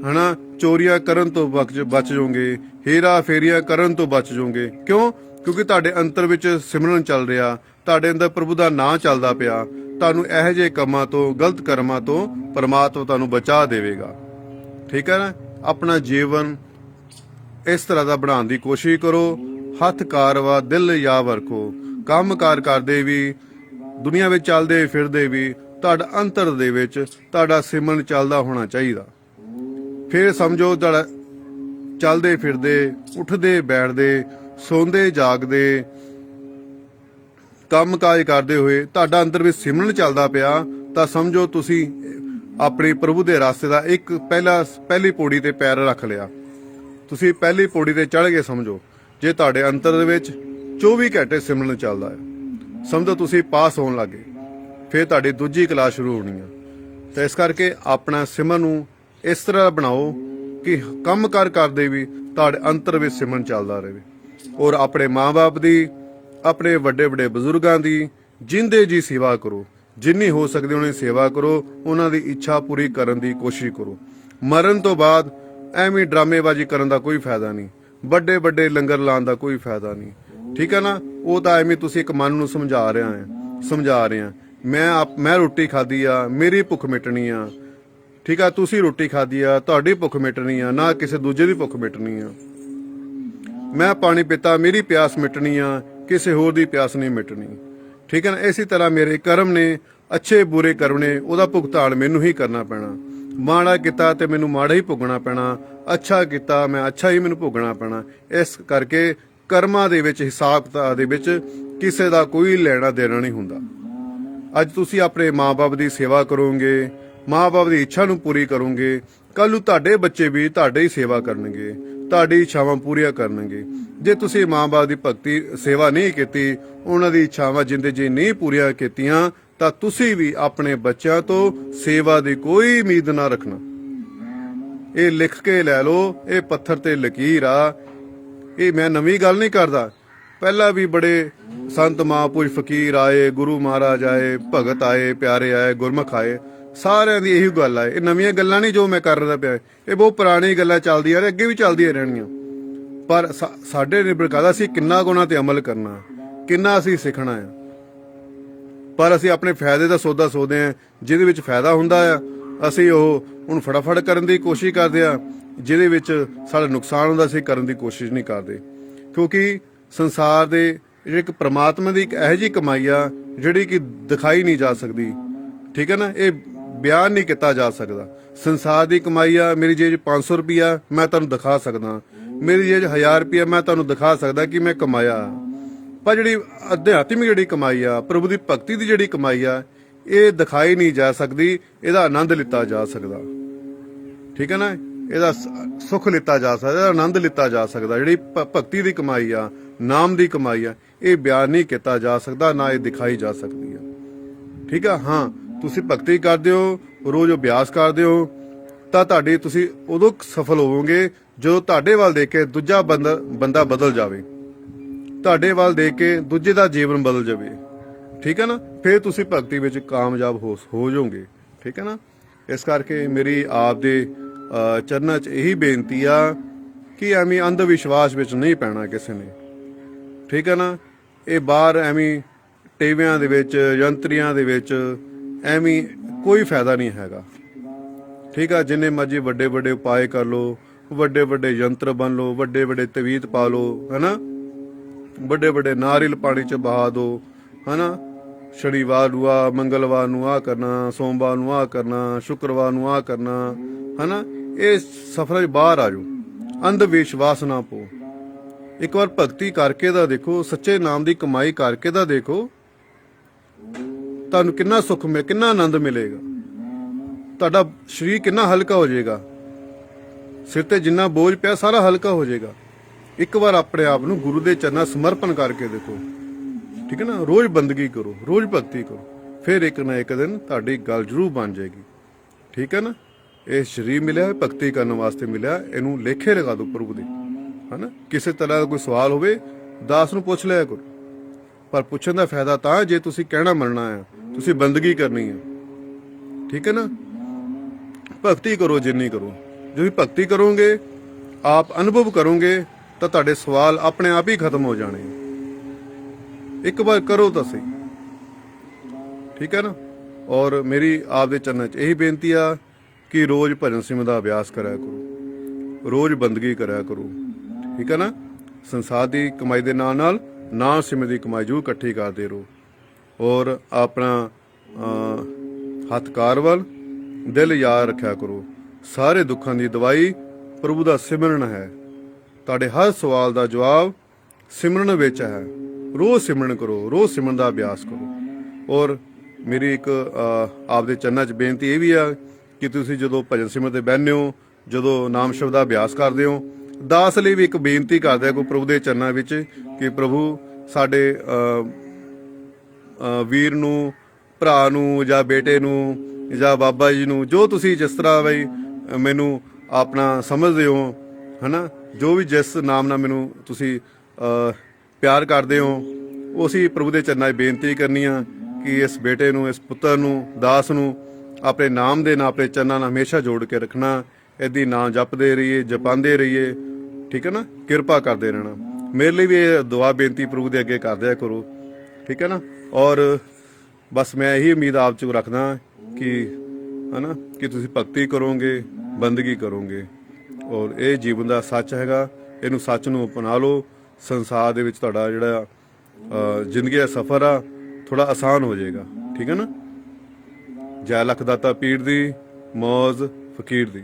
ਹਨਾ, ਚੋਰੀਆਂ ਕਰਨ ਤੋਂ ਬਚ ਜਾਓਗੇ, ਹੇਰਾ ਫੇਰੀਆਂ ਕਰਨ ਤੋਂ ਬਚ ਜਾਓਗੇ। ਕਿਉਂ? ਕਿਉਂਕਿ ਤੁਹਾਡੇ ਅੰਤਰ ਵਿੱਚ ਸਿਮਰਨ ਚੱਲ ਰਿਹਾ, ਤੁਹਾਡੇ ਅੰਦਰ ਪ੍ਰਭੂ ਦਾ ਨਾਂ ਚੱਲਦਾ ਪਿਆ। ਤੁਹਾਨੂੰ ਇਹੋ ਜਿਹੇ ਕੰਮਾਂ ਤੋਂ, ਗਲਤ ਕਰਮਾਂ ਤੋਂ ਪਰਮਾਤਮਾ ਤੁਹਾਨੂੰ ਬਚਾ ਦੇਵੇਗਾ। ਠੀਕ ਹੈ ਨਾ। ਆਪਣਾ ਜੀਵਨ ਇਸ ਤਰ੍ਹਾਂ ਦਾ ਬਣਾਉਣ ਦੀ ਕੋਸ਼ਿਸ਼ ਕਰੋ। ਹੱਥ ਕਾਰਵਾ ਦਿਲ ਯਾਵ ਰੱਖੋ। ਕੰਮ ਕਾਰ ਕਰਦੇ ਵੀ, ਦੁਨੀਆ ਵਿੱਚ ਚੱਲਦੇ ਫਿਰਦੇ ਵੀ, ਤੁਹਾਡਾ ਅੰਤਰ ਦੇ ਵਿੱਚ ਤੁਹਾਡਾ ਸਿਮਰਨ ਚੱਲਦਾ ਹੋਣਾ ਚਾਹੀਦਾ। ਫਿਰ ਸਮਝੋ ਤੁਹਾਡਾ ਚੱਲਦੇ ਫਿਰਦੇ, ਉੱਠਦੇ ਬੈਠਦੇ, ਸੌਂਦੇ ਜਾਗਦੇ, ਕੰਮ ਕਾਜ ਕਰਦੇ ਹੋਏ ਤੁਹਾਡਾ ਅੰਦਰ ਵਿੱਚ ਸਿਮਰਨ ਚੱਲਦਾ ਪਿਆ, ਤਾਂ ਸਮਝੋ ਤੁਸੀਂ ਆਪਣੇ ਪ੍ਰਭੂ ਦੇ ਰਾਸਤੇ ਦਾ ਇੱਕ ਪਹਿਲੀ ਪੌੜੀ ਤੇ ਪੈਰ ਰੱਖ ਲਿਆ। ਤੁਸੀਂ ਪਹਿਲੀ ਪੌੜੀ ਤੇ ਚੜ੍ਹ ਗਏ ਸਮਝੋ। ਜੇ ਤੁਹਾਡੇ ਅੰਤਰ ਦੇ ਵਿੱਚ 24 ਘੰਟੇ ਸਿਮਰਨ ਚੱਲਦਾ ਹੈ, ਸਮਝੋ ਤੁਸੀਂ ਪਾਸ ਹੋਣ ਲੱਗੇ। ਫਿਰ ਤੁਹਾਡੀ ਦੂਜੀ ਕਲਾਸ ਸ਼ੁਰੂ ਹੋਣੀ ਆ। ਤਾਂ ਇਸ ਕਰਕੇ ਆਪਣਾ ਸਿਮਰਨ ਨੂੰ ਇਸ ਤਰ੍ਹਾਂ ਬਣਾਓ ਕਿ ਕੰਮ ਕਾਰ ਕਰਦੇ ਵੀ ਤੁਹਾਡੇ ਅੰਤਰ ਵਿੱਚ ਸਿਮਰਨ ਚੱਲਦਾ ਰਹੇ। ਔਰ ਆਪਣੇ ਮਾਂ-ਬਾਪ ਦੀ, ਆਪਣੇ ਵੱਡੇ ਵੱਡੇ ਬਜ਼ੁਰਗਾਂ ਦੀ ਜਿੰਦੇ ਜੀ ਸੇਵਾ ਕਰੋ। ਜਿੰਨੀ ਹੋ ਸਕਦੀ ਉਹਨਾਂ ਦੀ ਸੇਵਾ ਕਰੋ, ਉਹਨਾਂ ਦੀ ਇੱਛਾ ਪੂਰੀ ਕਰਨ ਦੀ ਕੋਸ਼ਿਸ਼ ਕਰੋ। ਮਰਨ ਤੋਂ ਬਾਅਦ ਐਵੇਂ ਡਰਾਮੇਬਾਜ਼ੀ ਕਰਨ ਦਾ ਕੋਈ ਫਾਇਦਾ ਨਹੀਂ, ਵੱਡੇ ਵੱਡੇ ਲੰਗਰ ਲਾਉਣ ਦਾ ਕੋਈ ਫਾਇਦਾ ਨਹੀਂ। ਠੀਕ ਹੈ ਨਾ, ਉਹ ਤਾਂ ਐਵੇਂ ਤੁਸੀਂ ਇੱਕ ਮਨ ਨੂੰ ਸਮਝਾ ਰਹੇ ਆ। ਮੈਂ ਰੋਟੀ ਖਾਧੀ ਆ, ਮੇਰੀ ਭੁੱਖ ਮਿਟਣੀ ਆ। ਠੀਕ ਆ, ਤੁਸੀਂ ਰੋਟੀ ਖਾਧੀ ਆ, ਤੁਹਾਡੀ ਭੁੱਖ ਮਿਟਣੀ ਆ, ਨਾ ਕਿਸੇ ਦੂਜੇ ਦੀ ਭੁੱਖ ਮਿਟਣੀ ਆ। ਮੈਂ ਪਾਣੀ ਪੀਤਾ, ਮੇਰੀ ਪਿਆਸ ਮਿਟਣੀ ਆ, ਕਿਸੇ ਹੋਰ ਦੀ ਪਿਆਸ ਨਹੀਂ ਮਿਟਣੀ। ਠੀਕ ਹੈ ਨਾ, ਇਸੇ ਤਰ੍ਹਾਂ ਮੇਰੇ ਕਰਮ ਨੇ, ਅੱਛੇ ਬੁਰੇ ਕਰਮ ਨੇ, ਉਹਦਾ ਭੁਗਤਾਨ ਮੈਨੂੰ ਹੀ ਕਰਨਾ ਪੈਣਾ। ਮਾੜਾ ਕੀਤਾ ਤੇ ਮੈਨੂੰ ਮਾੜਾ ਹੀ ਭੁਗਣਾ ਪੈਣਾ, ਅੱਛਾ ਕੀਤਾ ਮੈਂ ਅੱਛਾ ਹੀ ਮੈਨੂੰ ਭੁਗਣਾ ਪੈਣਾ। ਇਸ ਕਰਕੇ ਕਰਮਾਂ ਦੇ ਵਿੱਚ, ਹਿਸਾਬ ਕਿਤਾਬ ਦੇ ਵਿੱਚ ਕਿਸੇ ਦਾ ਕੋਈ ਲੈਣਾ ਦੇਣਾ ਨਹੀਂ ਹੁੰਦਾ। ਅੱਜ ਤੁਸੀਂ ਆਪਣੇ ਮਾਂ-ਬਾਪ ਦੀ ਸੇਵਾ ਕਰੋਗੇ, ਮਾਂ-ਬਾਪ ਦੀ ਇੱਛਾ ਨੂੰ ਪੂਰੀ ਕਰੋਗੇ, ਕੱਲ ਨੂੰ ਤੁਹਾਡੇ ਬੱਚੇ ਵੀ ਤੁਹਾਡੇ ਹੀ ਸੇਵਾ ਕਰਨਗੇ, ਤੁਹਾਡੀ ਇੱਛਾਵਾਂ ਪੂਰੀਆਂ ਕਰਨਗੇ। ਜੇ ਤੁਸੀਂ ਮਾਂ-ਬਾਪ ਦੀ ਭਗਤੀ ਸੇਵਾ ਨਹੀਂ ਕੀਤੀ, ਉਹਨਾਂ ਦੀ ਇੱਛਾਵਾਂ ਜਿੰਦੇ ਜੀ ਨਹੀਂ ਪੂਰੀਆਂ ਕੀਤੀਆਂ, ਤਾਂ ਤੁਸੀਂ ਵੀ ਆਪਣੇ ਬੱਚਿਆਂ ਤੋਂ ਸੇਵਾ ਦੀ ਕੋਈ ਉਮੀਦ ਨਾ ਰੱਖਣਾ। ਇਹ ਲਿਖ ਕੇ ਲੈ ਲਓ, ਇਹ ਪੱਥਰ ਤੇ ਲਕੀਰ ਆ। ਇਹ ਮੈਂ ਨਵੀਂ ਗੱਲ ਨਹੀਂ ਕਰਦਾ, ਪਹਿਲਾਂ ਵੀ ਬੜੇ ਸੰਤ ਮਹਾਂਪੁਰਸ਼ ਫਕੀਰ ਆਏ, ਗੁਰੂ ਮਹਾਰਾਜ ਆਏ, ਭਗਤ ਆਏ, ਪਿਆਰੇ ਆਏ, ਗੁਰਮੁਖ ਆਏ, ਸਾਰਿਆਂ ਦੀ ਇਹੀ ਗੱਲ ਆਏ। ਇਹ ਨਵੀਆਂ ਗੱਲਾਂ ਨਹੀਂ ਜੋ ਮੈਂ ਕਰ ਰਿਹਾ ਪਿਆ, ਇਹ ਬਹੁਤ ਪੁਰਾਣੀ ਗੱਲਾਂ ਚੱਲਦੀਆਂ ਨੇ, ਅੱਗੇ ਵੀ ਚੱਲਦੀਆਂ ਰਹਿਣਗੀਆਂ। ਪਰ ਸਾਡੇ ਨਿਰਭਰ ਕਰਦਾ ਅਸੀਂ ਕਿੰਨਾ ਗੁਣਾ ਤੇ ਅਮਲ ਕਰਨਾ, ਕਿੰਨਾ ਅਸੀਂ ਸਿੱਖਣਾ ਆ। ਪਰ ਅਸੀਂ ਆਪਣੇ ਫਾਇਦੇ ਦਾ ਸੌਦਾ ਸੋਚਦੇ ਆ, ਜਿਹਦੇ ਵਿੱਚ ਫਾਇਦਾ ਹੁੰਦਾ ਆ ਅਸੀਂ ਉਹ ਹੁਣ ਫਟਾਫਟ ਕਰਨ ਦੀ ਕੋਸ਼ਿਸ਼ ਕਰਦੇ ਆ, ਜਿਹਦੇ ਵਿੱਚ ਸਾਡਾ ਨੁਕਸਾਨ ਹੁੰਦਾ ਅਸੀਂ ਕਰਨ ਦੀ ਕੋਸ਼ਿਸ਼ ਨਹੀਂ ਕਰਦੇ। ਕਿਉਂਕਿ ਸੰਸਾਰ ਦੇ ਇੱਕ ਪ੍ਰਮਾਤਮਾ ਦੀ ਇੱਕ ਇਹੋ ਜਿਹੀ ਕਮਾਈ ਆ ਜਿਹੜੀ ਕਿ ਦਿਖਾਈ ਨਹੀਂ ਜਾ ਸਕਦੀ। ਠੀਕ ਹੈ ਨਾ, ਇਹ ਬਿਆਨ ਨਹੀਂ ਕੀਤਾ ਜਾ ਸਕਦਾ। ਸੰਸਾਰ ਦੀ ਕਮਾਈ ਆ, ਮੇਰੀ ਜੇਬ 'ਚ 500 ਰੁਪਇਆ ਮੈਂ ਤੁਹਾਨੂੰ ਦਿਖਾ ਸਕਦਾ, ਮੇਰੀ ਜੇਬ 'ਚ 1000 ਰੁਪਇਆ ਮੈਂ ਤੁਹਾਨੂੰ ਦਿਖਾ ਸਕਦਾ ਕਿ ਮੈਂ ਕਮਾਇਆ। ਪਰ ਜਿਹੜੀ ਅਧਿਆਤਮਿਕ ਜਿਹੜੀ ਕਮਾਈ ਆ, ਪ੍ਰਭੂ ਦੀ ਭਗਤੀ ਦੀ ਜਿਹੜੀ ਕਮਾਈ ਆ, ਇਹ ਦਿਖਾਈ ਨਹੀਂ ਜਾ ਸਕਦੀ, ਇਹਦਾ ਆਨੰਦ ਲਿੱਤਾ ਜਾ ਸਕਦਾ। ਠੀਕ ਹੈ ਨਾ, ਇਹਦਾ ਸੁੱਖ ਲਿੱਤਾ ਜਾ ਸਕਦਾ, ਇਹਦਾ ਆਨੰਦ ਲਿੱਤਾ ਜਾ ਸਕਦਾ। ਜਿਹੜੀ ਭਗਤੀ ਦੀ ਕਮਾਈ ਆ, ਨਾਮ ਦੀ ਕਮਾਈ ਆ, ਇਹ ਬਿਆਨ ਨਹੀਂ ਕੀਤਾ ਜਾ ਸਕਦਾ, ਨਾ ਇਹ ਦਿਖਾਈ ਜਾ ਸਕਦੀ ਆ। ਠੀਕ ਆ, ਹਾਂ ਤੁਸੀਂ ਭਗਤੀ ਕਰਦੇ ਹੋ, ਰੋਜ਼ ਅਭਿਆਸ ਕਰਦੇ ਹੋ, ਤਾਂ ਤੁਸੀਂ ਉਦੋਂ ਸਫਲ ਹੋਵੋਗੇ ਜਦੋਂ ਤੁਹਾਡੇ ਵੱਲ ਦੇਖ ਕੇ ਦੂਜਾ ਬੰਦਾ ਬਦਲ ਜਾਵੇ, ਤੁਹਾਡੇ ਵੱਲ ਦੇਖ ਕੇ ਦੂਜੇ ਦਾ ਜੀਵਨ ਬਦਲ ਜਾਵੇ। ਠੀਕ ਹੈ ਨਾ, ਫਿਰ ਤੁਸੀਂ ਭਗਤੀ ਵਿੱਚ ਕਾਮਯਾਬ ਹੋ ਜਾਓਗੇ। ਠੀਕ ਹੈ ਨਾ, ਇਸ ਕਰਕੇ ਮੇਰੀ ਆਪ ਦੇ ਚਰਨਾਂ 'ਚ ਇਹੀ ਬੇਨਤੀ ਆ ਕਿ ਐਵੇਂ ਅੰਧ ਵਿਸ਼ਵਾਸ ਵਿੱਚ ਨਹੀਂ ਪੈਣਾ ਕਿਸੇ ਨੇ। ਠੀਕ ਹੈ ਨਾ, ਇਹ ਬਾਹਰ ਐਵੇਂ ਟੇਵਿਆਂ ਦੇ ਵਿੱਚ, ਯੰਤਰੀਆਂ ਦੇ ਵਿੱਚ ਐਵੇਂ ਕੋਈ ਫਾਇਦਾ ਨਹੀਂ ਹੈਗਾ। ਠੀਕ ਆ, ਜਿੰਨੇ ਮਰਜੀ ਵੱਡੇ ਵੱਡੇ ਉਪਾਏ ਕਰ ਲੋ, ਵੱਡੇ ਵੱਡੇ ਯੰਤਰ ਬਣ ਲੋ, ਵੱਡੇ ਵੱਡੇ ਤਵੀਤ ਪਾ ਲੋ, ਹਨਾ, ਵੱਡੇ ਵੱਡੇ ਨਾਰੀਅਲ ਪਾਣੀ 'ਚ ਬਹਾ ਦੋ, ਹਨਾ, ਸ਼ਨੀਵਾਰ ਨੂੰ ਆ, ਮੰਗਲਵਾਰ ਨੂੰ ਆ ਕਰਨਾ, ਸੋਮਵਾਰ ਨੂੰ ਆ ਕਰਨਾ, ਸ਼ੁੱਕਰਵਾਰ ਨੂੰ ਆ ਕਰਨਾ, ਹਨਾ। ਇਹ ਸਫਰਾਂ 'ਚ ਬਾਹਰ ਆ ਜਾਓ, ਅੰਧ ਵਿਸ਼ਵਾਸ ਨਾ ਪਾਓ। ਇੱਕ ਵਾਰ ਭਗਤੀ ਕਰਕੇ ਤਾਂ ਦੇਖੋ, ਸੱਚੇ ਨਾਮ ਦੀ ਕਮਾਈ ਕਰਕੇ ਤਾਂ ਦੇਖੋ, ਤੁਹਾਨੂੰ ਕਿੰਨਾ ਸੁੱਖ ਕਿੰਨਾ ਆਨੰਦ ਮਿਲੇਗਾ, ਤੁਹਾਡਾ ਸਰੀਰ ਕਿੰਨਾ ਹਲਕਾ ਹੋ ਜਾਏਗਾ, ਸਿਰ ਤੇ ਜਿੰਨਾ ਬੋਝ ਪਿਆ ਸਾਰਾ ਹਲਕਾ ਹੋ ਜਾਏਗਾ। ਇੱਕ ਵਾਰ ਆਪਣੇ ਆਪ ਨੂੰ ਗੁਰੂ ਦੇ ਚਰਨਾਂ ਸਮਰਪਣ ਕਰਕੇ ਦੇਖੋ। ਠੀਕ ਹੈ ਨਾ, ਰੋਜ਼ ਬੰਦਗੀ ਕਰੋ, ਰੋਜ਼ ਭਗਤੀ ਕਰੋ, ਫਿਰ ਇੱਕ ਨਾ ਇੱਕ ਦਿਨ ਤੁਹਾਡੀ ਗੱਲ ਜ਼ਰੂਰ ਬਣ ਜਾਏਗੀ। ਠੀਕ ਹੈ ਨਾ, ਇਹ ਸਰੀਰ ਮਿਲਿਆ ਭਗਤੀ ਕਰਨ ਵਾਸਤੇ ਮਿਲਿਆ, ਇਹਨੂੰ ਲੇਖੇ ਲਗਾ ਦਿਓ ਪ੍ਰਭੂ ਦੇ, ਹਨਾ। ਕਿਸੇ ਤਰ੍ਹਾਂ ਦਾ ਕੋਈ ਸਵਾਲ ਹੋਵੇ ਦਾਸ ਨੂੰ ਪੁੱਛ ਲਿਆ ਕਰੋ, ਪਰ ਪੁੱਛਣ ਦਾ ਫਾਇਦਾ ਤਾਂ ਜੇ ਤੁਸੀਂ ਕਹਿਣਾ ਮੰਨਣਾ ਹੈ, ਤੁਸੀਂ ਬੰਦਗੀ ਕਰਨੀ ਹੈ। ਠੀਕ ਹੈ ਨਾ, ਭਗਤੀ ਕਰੋ ਜਿੰਨੀ ਕਰੋ। ਜੇ ਤੁਸੀਂ ਭਗਤੀ ਕਰੋਗੇ, ਆਪ ਅਨੁਭਵ ਕਰੋਗੇ, ਤਾਂ ਤੁਹਾਡੇ ਸਵਾਲ ਆਪਣੇ ਆਪ ਹੀ ਖਤਮ ਹੋ ਜਾਣੇ। ਇੱਕ ਵਾਰ ਕਰੋ ਤਾਂ ਸਹੀ। ਠੀਕ ਹੈ ਨਾ, ਔਰ ਮੇਰੀ ਆਪ ਦੇ ਚਰਨਾਂ 'ਚ ਇਹੀ ਬੇਨਤੀ ਆ ਕਿ ਰੋਜ਼ ਭਜਨ ਸਿਮਰਨ ਦਾ ਅਭਿਆਸ ਕਰਿਆ ਕਰੋ, ਰੋਜ਼ ਬੰਦਗੀ ਕਰਿਆ ਕਰੋ। ਠੀਕ ਹੈ ਨਾ, ਸੰਸਾਰ ਦੀ ਕਮਾਈ ਦੇ ਨਾਲ ਨਾਲ ਨਾਮ ਸਿਮਰਨ ਦੀ ਕਮਾਈ ਜ਼ਰੂਰ ਇਕੱਠੀ ਕਰਦੇ ਰਹੋ, ਔਰ ਆਪਣਾ ਹੱਥ ਕਾਰ ਵੱਲ ਦਿਲ ਯਾਦ ਰੱਖਿਆ ਕਰੋ। ਸਾਰੇ ਦੁੱਖਾਂ ਦੀ ਦਵਾਈ ਪ੍ਰਭੂ ਦਾ ਸਿਮਰਨ ਹੈ। ਤੁਹਾਡੇ ਹਰ ਸਵਾਲ ਦਾ ਜਵਾਬ ਸਿਮਰਨ ਵਿੱਚ ਹੈ। ਰੋਜ਼ ਸਿਮਰਨ ਕਰੋ, ਰੋਜ਼ ਸਿਮਰਨ ਦਾ ਅਭਿਆਸ ਕਰੋ। ਔਰ ਮੇਰੀ ਇੱਕ ਆਪਦੇ ਚਰਨਾਂ 'ਚ ਬੇਨਤੀ ਇਹ ਵੀ ਆ ਕਿ ਤੁਸੀਂ ਜਦੋਂ ਭਜਨ ਸਿਮਰਨ ਤੇ ਬਹਿੰਦੇ ਹੋ, ਜਦੋਂ ਨਾਮ ਸ਼ਬਦ ਦਾ ਅਭਿਆਸ ਕਰਦੇ ਹੋ, ਦਾਸ ਲਈ ਵੀ ਇੱਕ ਬੇਨਤੀ ਕਰਦੇ ਕੋ ਪ੍ਰਭੂ ਦੇ ਚਰਨਾਂ ਵਿੱਚ ਕਿ ਪ੍ਰਭੂ ਸਾਡੇ ਵੀਰ ਨੂੰ, ਭਰਾ ਨੂੰ, ਜਾਂ ਬੇਟੇ ਨੂੰ, ਜਾਂ ਬਾਬਾ ਜੀ ਨੂੰ, ਜੋ ਤੁਸੀਂ ਜਿਸ ਤਰ੍ਹਾਂ ਬਈ ਮੈਨੂੰ ਆਪਣਾ ਸਮਝਦੇ ਹੋ, ਹਨਾ, ਜੋ ਵੀ ਜਿਸ ਨਾਮ ਨਾਲ ਮੈਨੂੰ ਤੁਸੀਂ ਪਿਆਰ ਕਰਦੇ ਹੋ, ਉਸੇ ਪ੍ਰਭੂ ਦੇ ਚਰਨਾਂ 'ਚ ਬੇਨਤੀ ਕਰਨੀ ਆ ਕਿ ਇਸ ਬੇਟੇ ਨੂੰ, ਇਸ ਪੁੱਤਰ ਨੂੰ, ਦਾਸ ਨੂੰ ਆਪਣੇ ਨਾਮ ਦੇ ਨਾਲ, ਆਪਣੇ ਚਰਨਾਂ ਨਾਲ ਹਮੇਸ਼ਾ ਜੋੜ ਕੇ ਰੱਖਣਾ। ਇੱਦਾਂ ਨਾਂ ਜਪਦੇ ਰਹੀਏ, ਜਪਾਉਂਦੇ ਰਹੀਏ, ਠੀਕ ਹੈ ਨਾ। ਕਿਰਪਾ ਕਰਦੇ ਰਹਿਣਾ। ਮੇਰੇ ਲਈ ਵੀ ਇਹ ਦੁਆ ਬੇਨਤੀ ਪ੍ਰਭੂ ਦੇ ਅੱਗੇ ਕਰ ਦਿਆ ਕਰੋ, ਠੀਕ ਹੈ ਨਾ। ਔਰ ਬਸ ਮੈਂ ਇਹੀ ਉਮੀਦ ਆਪ 'ਚ ਰੱਖਦਾ ਕਿ ਹੈ ਨਾ ਕਿ ਤੁਸੀਂ ਭਗਤੀ ਕਰੋਗੇ, ਬੰਦਗੀ ਕਰੋਗੇ, ਔਰ ਇਹ ਜੀਵਨ ਦਾ ਸੱਚ ਹੈਗਾ। ਇਹਨੂੰ ਸੱਚ ਨੂੰ ਅਪਣਾ ਲਓ। ਸੰਸਾਰ ਦੇ ਵਿੱਚ ਤੁਹਾਡਾ ਜਿਹੜਾ ਜ਼ਿੰਦਗੀ ਦਾ ਸਫ਼ਰ ਆ ਥੋੜ੍ਹਾ ਆਸਾਨ ਹੋ ਜਾਏਗਾ, ਠੀਕ ਹੈ ਨਾ। ਜੈ ਲੱਖ ਦਾਤਾ ਪੀਰ ਦੀ, ਮੌਜ ਫਕੀਰ ਦੀ।